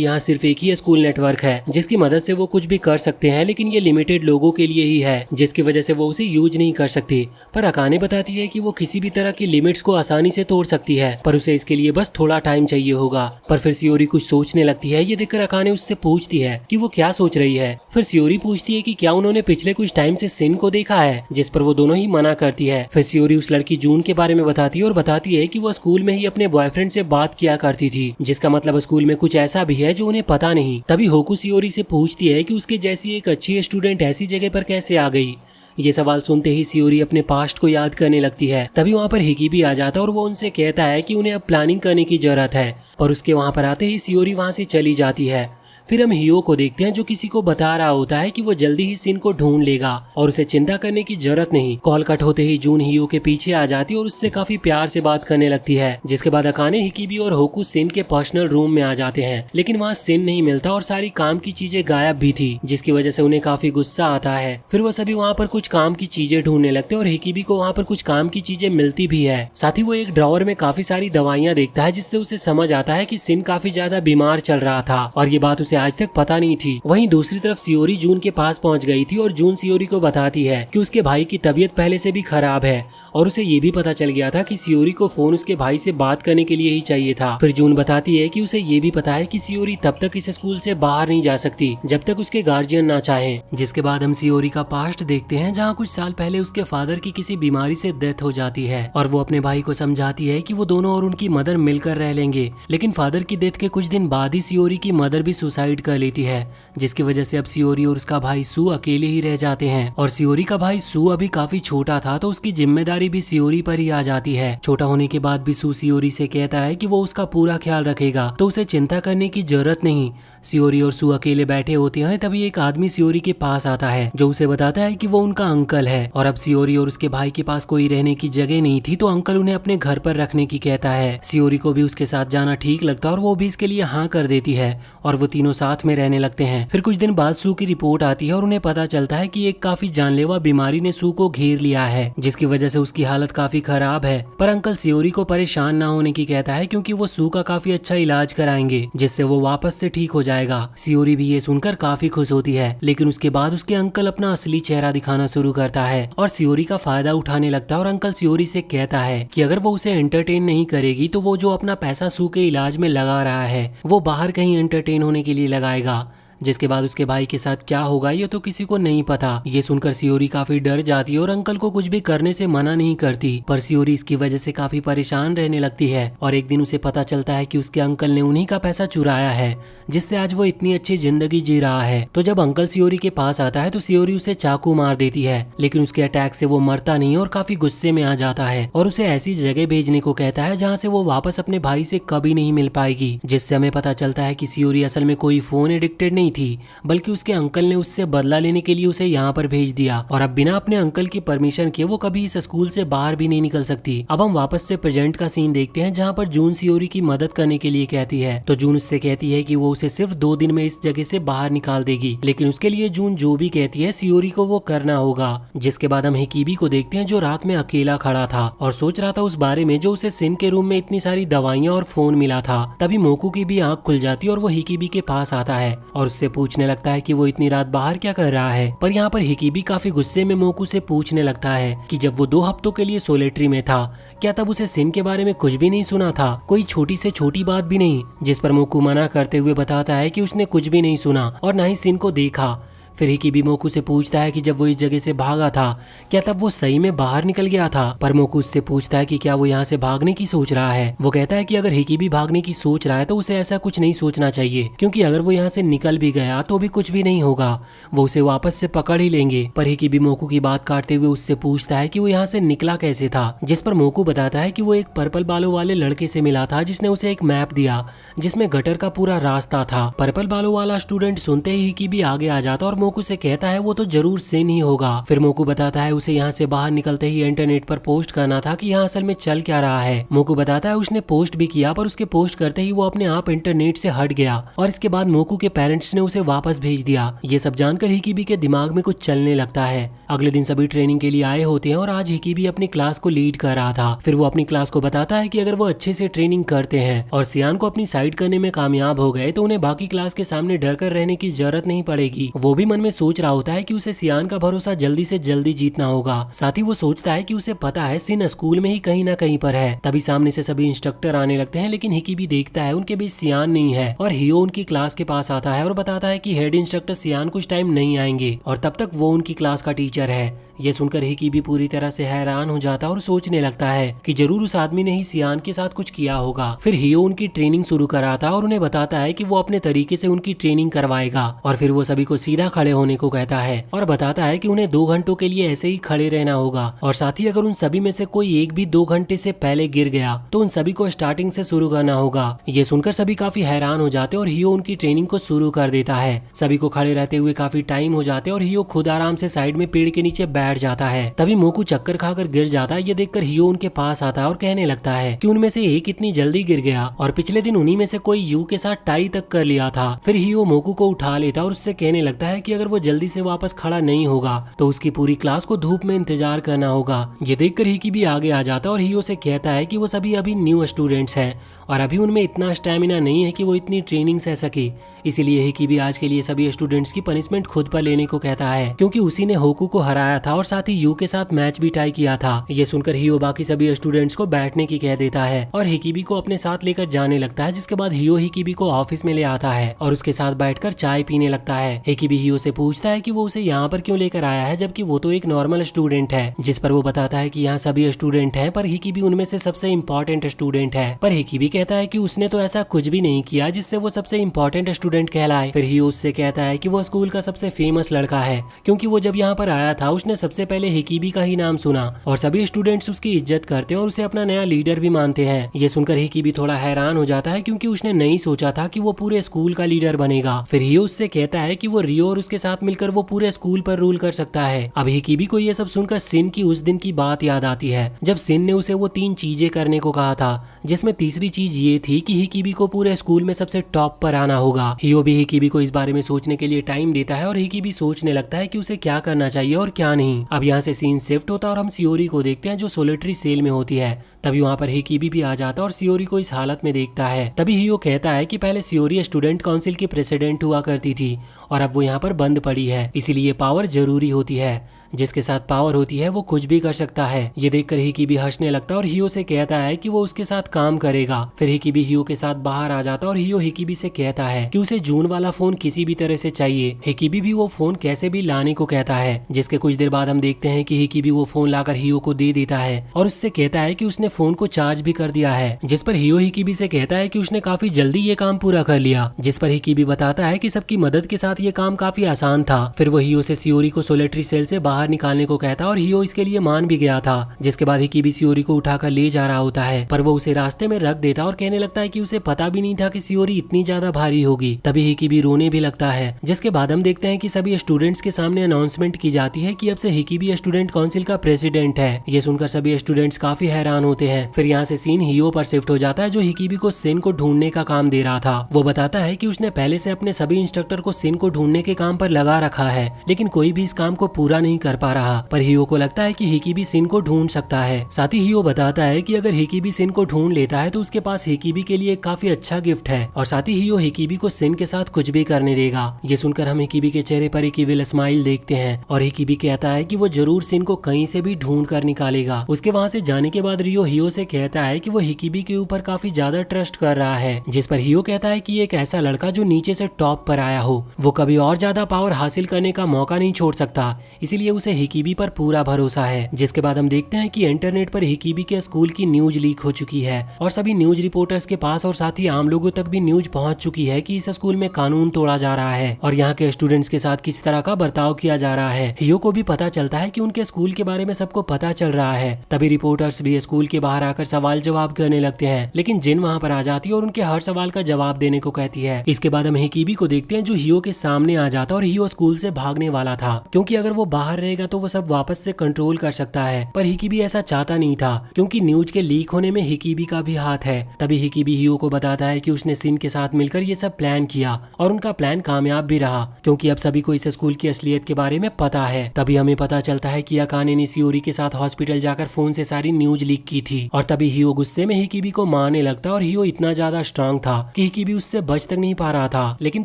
यहाँ सिर्फ एक ही स्कूल नेटवर्क है जिसकी मदद से वो कुछ भी कर सकते हैं, लेकिन ये लिमिटेड लोगों के लिए ही है, जिसकी वजह से वो उसे यूज नहीं कर सकते। पर अकाने बताती है कि वो किसी भी तरह की लिमिट्स को आसानी से तोड़ सकती है, पर उसे इसके लिए बस थोड़ा टाइम चाहिए होगा। पर फिर सियोरी कुछ सोचने लगती है। ये देखकर अकाने उससे पूछती है कि वो क्या सोच रही है। फिर सियोरी पूछती है कि क्या उन्होंने पिछले कुछ टाइम से सिन को देखा है, जिस पर वो दोनों ही मना करती है। फिर सियोरी उस लड़की जून के बारे में बताती है और बताती है कि वो स्कूल में ही अपने बॉयफ्रेंड से बात किया करती थी, जिसका मतलब स्कूल में कुछ ऐसा भी है जो उन्हें पता नहीं। तभी होकू सियोरी से पूछती है कि उसके जैसी एक अच्छी स्टूडेंट ऐसी जगह पर कैसे आ गई। ये सवाल सुनते ही सियोरी अपने पास्ट को याद करने लगती है। तभी वहाँ पर हिकिबी आ जाता है और वो उनसे कहता है कि उन्हें अब प्लानिंग करने की जरूरत है, पर उसके वहाँ पर आते ही सियोरी वहाँ से चली जाती है। फिर हम हियो को देखते हैं जो किसी को बता रहा होता है कि वो जल्दी ही सिन को ढूंढ लेगा और उसे चिंता करने की जरूरत नहीं। कॉल कट होते ही जून हियो के पीछे आ जाती है और उससे काफी प्यार से बात करने लगती है। जिसके बाद अकाने, हिकिबी और होकू सिन के पर्सनल रूम में आ जाते हैं, लेकिन वहाँ सिन नहीं मिलता और सारी काम की चीजें गायब भी थी, जिसकी वजह से उन्हें काफी गुस्सा आता है। फिर वो सभी वहाँ पर कुछ काम की चीजें ढूंढने लगते हैं और हिकिबी को वहाँ पर कुछ काम की चीजें मिलती भी है। साथ ही वो एक ड्रॉवर में काफी सारी दवाइयाँ देखता है, जिससे उसे समझ आता है कि सिन काफी ज्यादा बीमार चल रहा था और ये बात उसे आज तक पता नहीं थी। वहीं दूसरी तरफ सियोरी जून के पास पहुंच गई थी और जून सियोरी को बताती है कि उसके भाई की तबीयत पहले से भी खराब है और उसे ये भी पता चल गया था कि सियोरी को फोन उसके भाई से बात करने के लिए ही चाहिए था। फिर जून बताती है कि उसे ये भी पता है कि सियोरी तब तक इस स्कूल से बाहर नहीं जा सकती जब तक उसके गार्जियन ना चाहे। जिसके बाद हम सियोरी का पास्ट देखते हैं, जहाँ कुछ साल पहले उसके फादर की किसी बीमारी से डेथ हो जाती है और वो अपने भाई को समझाती है कि वो दोनों और उनकी मदर मिलकर रह लेंगे। लेकिन फादर की डेथ के कुछ दिन बाद ही सियोरी की मदर भी सुसाइड सुसाइड कर लेती है, जिसकी वजह से अब सियोरी और उसका भाई सू अकेले ही रह जाते हैं। और सियोरी का भाई सू अभी काफी छोटा था, तो उसकी जिम्मेदारी भी सियोरी पर ही आ जाती है। छोटा होने के बाद भी सू सियोरी से कहता है कि वो उसका पूरा ख्याल रखेगा, तो उसे चिंता करने की जरूरत नहीं। सियोरी और सू अकेले बैठे होते हैं, तभी एक आदमी सियोरी के पास आता है जो उसे बताता है कि वो उनका अंकल है। और अब सियोरी और उसके भाई के पास कोई रहने की जगह नहीं थी, तो अंकल उन्हें अपने घर पर रखने की कहता है। सियोरी को भी उसके साथ जाना ठीक लगता है और वो भी इसके लिए हाँ कर देती है और वो तीनों साथ में रहने लगते हैं। फिर कुछ दिन बाद सू की रिपोर्ट आती है और उन्हें पता चलता है कि एक काफी जानलेवा बीमारी ने सू को घेर लिया है, जिसकी वजह से उसकी हालत काफी खराब है। पर अंकल सियोरी को परेशान ना होने की कहता है, क्योंकि वो सू का काफी अच्छा इलाज कराएंगे, जिससे वो वापस से ठीक हो जाएगा। सियोरी भी ये सुनकर काफी खुश होती है, लेकिन उसके बाद उसके अंकल अपना असली चेहरा दिखाना शुरू करता है और सियोरी का फायदा उठाने लगता है। और अंकल सियोरी से कहता है कि अगर वो उसे एंटरटेन नहीं करेगी तो वो जो अपना पैसा सू के इलाज में लगा रहा है वो बाहर कहीं एंटरटेन होने के लिए लगाएगा। जिसके बाद उसके भाई के साथ क्या होगा ये तो किसी को नहीं पता। ये सुनकर सियोरी काफी डर जाती है और अंकल को कुछ भी करने से मना नहीं करती, पर सियोरी इसकी वजह से काफी परेशान रहने लगती है। और एक दिन उसे पता चलता है कि उसके अंकल ने उन्हीं का पैसा चुराया है, जिससे आज वो इतनी अच्छी जिंदगी जी रहा है। तो जब अंकल सियोरी के पास आता है तो सियोरी उसे चाकू मार देती है, लेकिन उसके अटैक से वो मरता नहीं और काफी गुस्से में आ जाता है और उसे ऐसी जगह भेजने को कहता है जहाँ से वो वापस अपने भाई से कभी नहीं मिल पाएगी। जिससे हमें पता चलता है कि सियोरी असल में कोई फोन एडिक्टेड नहीं थी, बल्कि उसके अंकल ने उससे बदला लेने के लिए उसे यहाँ पर भेज दिया और अब बिना अपने अंकल की परमिशन के वो कभी इस स्कूल से बाहर भी नहीं निकल सकती। अब हम वापस से प्रेजेंट का सीन देखते हैं, जहाँ पर जून सियोरी की मदद करने के लिए कहती है। तो जून उससे कहती है कि वो उसे सिर्फ 2 दिन में इस जगह से बाहर निकाल देगी, लेकिन उसके लिए जून जो भी कहती है सियोरी को वो करना होगा। जिसके बाद हम हिकीबी को देखते हैं, जो रात में अकेला खड़ा था और सोच रहा था उस बारे में जो उसे सिन के रूम में इतनी सारी दवाइयाँ और फोन मिला था। तभी मोकू की भी आंख खुल जाती है और वो हिकीबी के पास आता है और उससे पूछने लगता है कि वो इतनी रात बाहर क्या कर रहा है। पर यहाँ पर हिकीबी काफी गुस्से में मोकू से पूछने लगता है कि जब वो 2 हफ्तों के लिए सोलेट्री में था, क्या तब उसे सिन के बारे में कुछ भी नहीं सुना था, कोई छोटी से छोटी बात भी नहीं। जिस पर मोकू मना करते हुए बताता है कि उसने कुछ भी नहीं सुना और न ही सिन को देखा। फिर हिकीबी मोकू से पूछता है कि जब वो इस जगह से भागा था, क्या तब वो सही में बाहर निकल गया था। पर मोकू उससे पूछता है कि क्या वो यहाँ से भागने की सोच रहा है। वो कहता है कि अगर हिकीबी भागने की सोच रहा है तो उसे ऐसा कुछ नहीं सोचना चाहिए, क्योंकि अगर वो यहाँ से निकल भी गया तो भी कुछ भी नहीं होगा, वो उसे वापस से पकड़ ही लेंगे। पर हिकीबी मोकू की बात काटते हुए उससे पूछता है कि वो यहाँ से निकला कैसे था। जिस पर मोकू बताता है कि वो एक पर्पल बालों वाले लड़के से मिला था, जिसने उसे एक मैप दिया जिसमें गटर का पूरा रास्ता था। पर्पल बालों वाला स्टूडेंट सुनते ही हिकीबी आगे आ जाता और मोकू से कहता है वो तो जरूर सिन ही होगा। फिर मोकू बताता है उसे यहाँ से बाहर निकलते ही इंटरनेट पर पोस्ट करना था कि यहाँ असल में चल क्या रहा है। मोकू बताता है उसने पोस्ट भी किया, पर उसके पोस्ट करते ही वो अपने आप इंटरनेट से हट गया और इसके बाद मोकू के पेरेंट्स ने उसे वापस भेज दिया। ये सब जानकर हिकीबी के दिमाग में कुछ चलने लगता है। अगले दिन सभी ट्रेनिंग के लिए आए होते हैं और आज हिकीबी अपनी क्लास को लीड कर रहा था। फिर वो अपनी क्लास को बताता है कि अगर वो अच्छे से ट्रेनिंग करते हैं और सियान को अपनी साइड करने में कामयाब हो गए तो उन्हें बाकी क्लास के सामने डर कर रहने की जरूरत नहीं पड़ेगी। वो भी मन में सोच रहा होता है कि उसे सियान का भरोसा जल्दी से जल्दी जीतना होगा। साथ ही वो सोचता है कि उसे पता है सिन स्कूल में ही कहीं ना कहीं पर है। तभी सामने से सभी इंस्ट्रक्टर आने लगते हैं, लेकिन हिकीबी देखता है उनके बीच सियान नहीं है और हियो उनकी क्लास के पास आता है और बताता है कि हेड इंस्ट्रक्टर सियान कुछ टाइम नहीं आएंगे और तब तक वो उनकी क्लास का टीचर है। ये सुनकर हिकीबी पूरी तरह से हैरान हो जाता है और सोचने लगता है कि जरूर उस आदमी ने ही सियान के साथ कुछ किया होगा। फिर हियो उनकी ट्रेनिंग शुरू कराता और उन्हें बताता है कि वो अपने तरीके से उनकी ट्रेनिंग करवाएगा और फिर वो सभी को सीधा खड़े होने को कहता है और बताता है कि उन्हें 2 घंटों के लिए ऐसे ही खड़े रहना होगा और साथ ही अगर उन सभी में से कोई एक भी 2 घंटे से पहले गिर गया तो उन सभी को स्टार्टिंग से शुरू करना होगा। ये सुनकर सभी काफी हैरान हो जाते और हियो उनकी ट्रेनिंग को शुरू कर देता है। सभी को खड़े रहते हुए काफी टाइम हो जाते और हियो खुद आराम से साइड में पेड़ के नीचे बैठ जाता है। तभी मोकू चक्कर खाकर गिर जाता है। ये देखकर हियो उनके पास आता है और कहने लगता है कि उनमें से एक इतनी जल्दी गिर गया और पिछले दिन उन्हीं में से कोई यू के साथ टाई तक कर लिया था। फिर हियो मोकू को उठा लेता और उससे कहने लगता है कि अगर वो जल्दी से वापस खड़ा नहीं होगा तो उसकी पूरी क्लास को धूप में इंतजार करना होगा। ये देखकर हिकीबी आगे आ जाता और हियो से कहता है कि वो सभी अभी न्यू स्टूडेंट्स हैं और अभी उनमें इतना स्टैमिना नहीं है कि वो इतनी ट्रेनिंग सह सके। इसीलिए हिकीबी आज के लिए सभी स्टूडेंट्स की पनिशमेंट खुद पर लेने को कहता है, क्योंकि उसी ने होकू को हराया था था और साथ ही यू के साथ मैच भी टाई किया था। ये सुनकर हियो बाकी सभी स्टूडेंट्स को बैठने की कह देता है और हिकिबी को अपने साथ लेकर जाने लगता है, जिसके बाद हियो हिकिबी को ऑफिस में ले आता है और उसके साथ बैठकर चाय पीने लगता है। हिकिबी हियो से पूछता है कि वो उसे यहाँ पर क्यों लेकर आया है, जबकि वो तो एक नॉर्मल स्टूडेंट है। जिस पर वो बताता है कि यहाँ सभी स्टूडेंट हैं पर हिकिबी उनमें से सबसे इम्पोर्टेंट स्टूडेंट है। पर हिकिबी कहता है कि उसने तो ऐसा कुछ भी नहीं किया जिससे वो सबसे इम्पोर्टेंट स्टूडेंट कहलाए। फिर हियो उससे कहता है कि वो स्कूल का सबसे फेमस लड़का है, क्योंकि वो जब यहाँ पर आया था उसने सबसे पहले हिकिबी का ही नाम सुना और सभी स्टूडेंट्स उसकी इज्जत करते हैं और उसे अपना नया लीडर भी मानते हैं। ये सुनकर हिकिबी थोड़ा हैरान हो जाता है, क्योंकि उसने नहीं सोचा था कि वो पूरे स्कूल का लीडर बनेगा। फिर हियो उससे कहता है कि वो रियो और उसके साथ मिलकर वो पूरे स्कूल पर रूल कर सकता है। अब हिकिबी को ये सब सुनकर सिन की उस दिन की बात याद आती है जब सिन ने उसे वो 3 चीजें करने को कहा था, जिसमें तीसरी चीज ये थी कि हिकिबी को पूरे स्कूल में सबसे टॉप पर आना होगा। हियो भी हिकिबी को इस बारे में सोचने के लिए टाइम देता है और हिकिबी सोचने लगता है कि उसे क्या करना चाहिए और क्या नहीं। अब यहाँ से सीन शिफ्ट होता है और हम सियोरी को देखते हैं जो सोलिटरी सेल में होती है। तभी वहाँ पर हिकिबी भी आ जाता है और सियोरी को इस हालत में देखता है। तभी हियो कहता है कि पहले सियोरी स्टूडेंट काउंसिल की प्रेसिडेंट हुआ करती थी और अब वो यहाँ पर बंद पड़ी है, इसीलिए पावर जरूरी होती है। जिसके साथ पावर होती है वो कुछ भी कर सकता है। ये देखकर हिकिबी हंसने लगता है और हियो से कहता है कि वो उसके साथ काम करेगा। फिर हिकिबी हियो के साथ बाहर आ जाता है और हियो हिकिबी से कहता है कि उसे जून वाला फोन किसी भी तरह से चाहिए। हिकिबी भी वो फोन कैसे भी लाने को कहता है, जिसके कुछ देर बाद हम देखते हैं कि हिकिबी वो फोन लाकर हियो को दे देता है और उससे कहता है कि उसने फोन को चार्ज भी कर दिया है। जिस पर हियो हिकिबी से कहता है कि उसने काफी जल्दी ये काम पूरा कर लिया, जिस पर हिकिबी बताता है कि सबकी मदद के साथ ये काम काफी आसान था। फिर वो हियो से सियोरी को सोलिटरी सेल से बाहर निकालने को कहता है और हियो इसके लिए मान भी गया था। जिसके बाद हिकिबी सियोरी को उठाकर ले जा रहा होता है, पर वो उसे रास्ते में रख देता और कहने लगता है कि उसे पता भी नहीं था कि सियोरी इतनी ज्यादा भारी होगी। तभी हिकिबी रोने भी लगता है। जिसके बाद हम देखते हैं कि सभी स्टूडेंट्स के सामने अनाउंसमेंट की जाती है कि अब से हिकिबी स्टूडेंट काउंसिल का प्रेसिडेंट है। ये सुनकर सभी स्टूडेंट्स काफी हैरान होते हैं। फिर यहाँ से सीन हियो पर शिफ्ट हो जाता है जो हिकिबी को सिन को ढूंढने का काम दे रहा था। वो बताता है कि उसने पहले से अपने सभी इंस्ट्रक्टर को सिन को ढूंढने के काम पर लगा रखा है, लेकिन कोई भी इस काम को पूरा नहीं कर पा रहा। पर हियो को लगता है कि हिकिबी सिन को ढूंढ सकता है। साथ ही हियो बताता है कि अगर हिकिबी सिन को ढूंढ लेता है तो उसके पास हिकिबी के लिए काफी अच्छा गिफ्ट है और साथ ही हियो हिकिबी को सिन के साथ कुछ भी करने देगा। ये सुनकर हम हिकिबी के चेहरे पर एक इविल स्माइल देखते हैं और हिकिबी कहता है कि वो जरूर सिन को कहीं से भी ढूंढ कर निकालेगा। उसके वहाँ से जाने के बाद रियो हियो से कहता है कि वो हिकिबी के ऊपर काफी ज्यादा ट्रस्ट कर रहा है, जिस पर हियो कहता है कि एक ऐसा लड़का जो नीचे से टॉप पर आया हो वो कभी और ज्यादा पावर हासिल करने का मौका नहीं छोड़ सकता, इसीलिए उसे हिकिबी पर पूरा भरोसा है। जिसके बाद हम देखते हैं कि इंटरनेट पर हिकिबी के स्कूल की न्यूज लीक हो चुकी है और सभी न्यूज रिपोर्टर्स के पास और साथ ही आम लोगों तक भी न्यूज पहुंच चुकी है कि इस स्कूल में कानून तोड़ा जा रहा है और यहाँ के स्टूडेंट्स के साथ किसी तरह का बर्ताव किया जा रहा है। हियो को भी पता चलता है कि उनके स्कूल के बारे में सबको पता चल रहा है। तभी रिपोर्टर्स भी स्कूल के बाहर आकर सवाल जवाब करने लगते हैं, लेकिन जिन वहाँ पर आ जाती है और उनके हर सवाल का जवाब देने को कहती है। इसके बाद हम हिकिबी को देखते हैं जो हियो के सामने आ जाता है और हियो स्कूल से भागने वाला था, क्योंकि अगर वो बाहर रहेगा तो वो सब वापस से कंट्रोल कर सकता है। पर हिकिबी ऐसा चाहता नहीं था, क्योंकि न्यूज के लीक होने में हिकिबी का भी हाथ है। तभी हिकिबी हियो को बताता है कि उसने सिन के साथ मिलकर ये सब प्लान किया और उनका प्लान कामयाब भी रहा, क्योंकि अब सभी को इस स्कूल की असलियत के बारे में पता है। तभी हमें पता चलता है कि अकाने ने सियोरी के साथ हॉस्पिटल जाकर फोन से सारी न्यूज लीक की थी और तभी हियो गुस्से में हिकिबी को मारने लगता और हियो इतना ज्यादा स्ट्रांग था कि हिकिबी उससे बच तक नहीं पा रहा था। लेकिन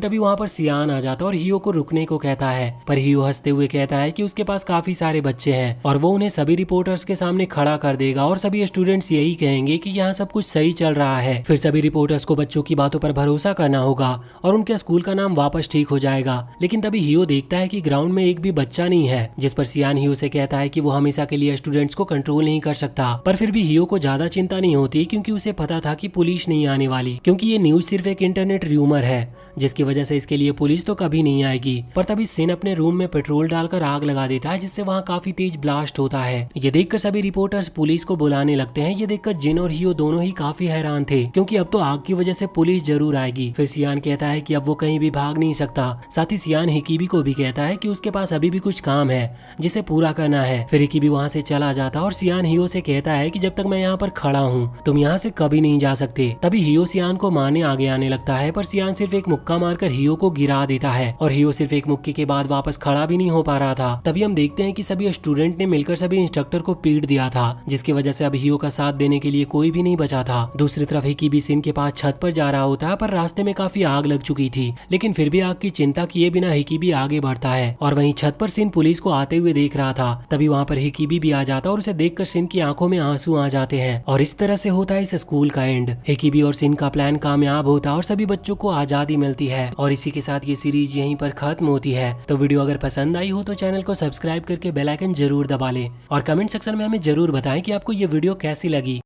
तभी वहाँ पर सियान आ जाता और हियो को रुकने को कहता है, पर हियो हंसते हुए कहता है कि उसके पास काफी सारे बच्चे हैं और वो उन्हें सभी रिपोर्टर्स के सामने खड़ा कर देगा और सभी स्टूडेंट्स यही कहेंगे कि यहाँ सब कुछ सही चल रहा है। फिर सभी रिपोर्टर्स को बच्चों की बातों पर भरोसा करना होगा और उनके स्कूल का नाम वापस ठीक हो जाएगा। लेकिन तभी हियो देखता है कि ग्राउंड में एक भी बच्चा नहीं है, जिस पर सियान हियो से कहता है कि वो हमेशा के लिए स्टूडेंट्स को कंट्रोल नहीं कर सकता। पर फिर भी हियो को ज्यादा चिंता नहीं होती, क्योंकि उसे पता था कि पुलिस नहीं आने वाली, क्योंकि ये न्यूज सिर्फ एक इंटरनेट र्यूमर है जिसकी वजह से इसके लिए पुलिस तो कभी नहीं आएगी। पर तभी सिन अपने रूम में पेट्रोल डालकर आग लगा देता है, जिससे वहाँ काफी तेज ब्लास्ट होता है। ये देखकर सभी रिपोर्टर्स पुलिस को बुलाने लगते हैं। ये देखकर जिन और हियो दोनों ही काफी हैरान थे, क्योंकि अब तो आग की वजह से पुलिस जरूर आएगी। फिर सियान कहता है कि अब वो कहीं भी भाग नहीं सकता। साथ ही सियान हिकिबी को भी कहता है कि उसके पास अभी भी कुछ काम है जिसे पूरा करना है। फिर हिकिबी वहाँ से चला जाता और सियान हियो से कहता है कि जब तक मैं यहाँ पर खड़ा हूँ तुम यहाँ से कभी नहीं जा सकते। तभी हियो सियान को मारने आगे आने लगता है, पर सियान सिर्फ एक मुक्का मारकर हियो को गिरा देता है और हियो सिर्फ एक मुक्के के बाद वापस खड़ा भी नहीं हो पा रहा था। तभी हम हम देखते हैं कि सभी स्टूडेंट ने मिलकर सभी इंस्ट्रक्टर को पीट दिया था, जिसकी वजह से अब हियो का साथ देने के लिए कोई भी नहीं बचा था। दूसरी तरफ हिकिबी सिन के पास छत पर जा रहा होता है, पर रास्ते में काफी आग लग चुकी थी, लेकिन फिर भी आग की चिंता किए बिना हिकिबी आगे बढ़ता है। और वहीं छत पर सिन पुलिस को आते हुए देख रहा था, तभी वहाँ पर हिकिबी भी आ जाता और उसे देखकर सिन की आंखों में आंसू आ जाते हैं। और इस तरह से होता है इस स्कूल का एंड। हिकिबी और सिन का प्लान कामयाब होता और सभी बच्चों को आजादी मिलती है। और इसी के साथ ये सीरीज यहीं पर खत्म होती है। तो वीडियो अगर पसंद आई हो तो चैनल को सब्सक्राइब करके बेल आइकन जरूर दबा लें और कमेंट सेक्शन में हमें जरूर बताएं कि आपको ये वीडियो कैसी लगी।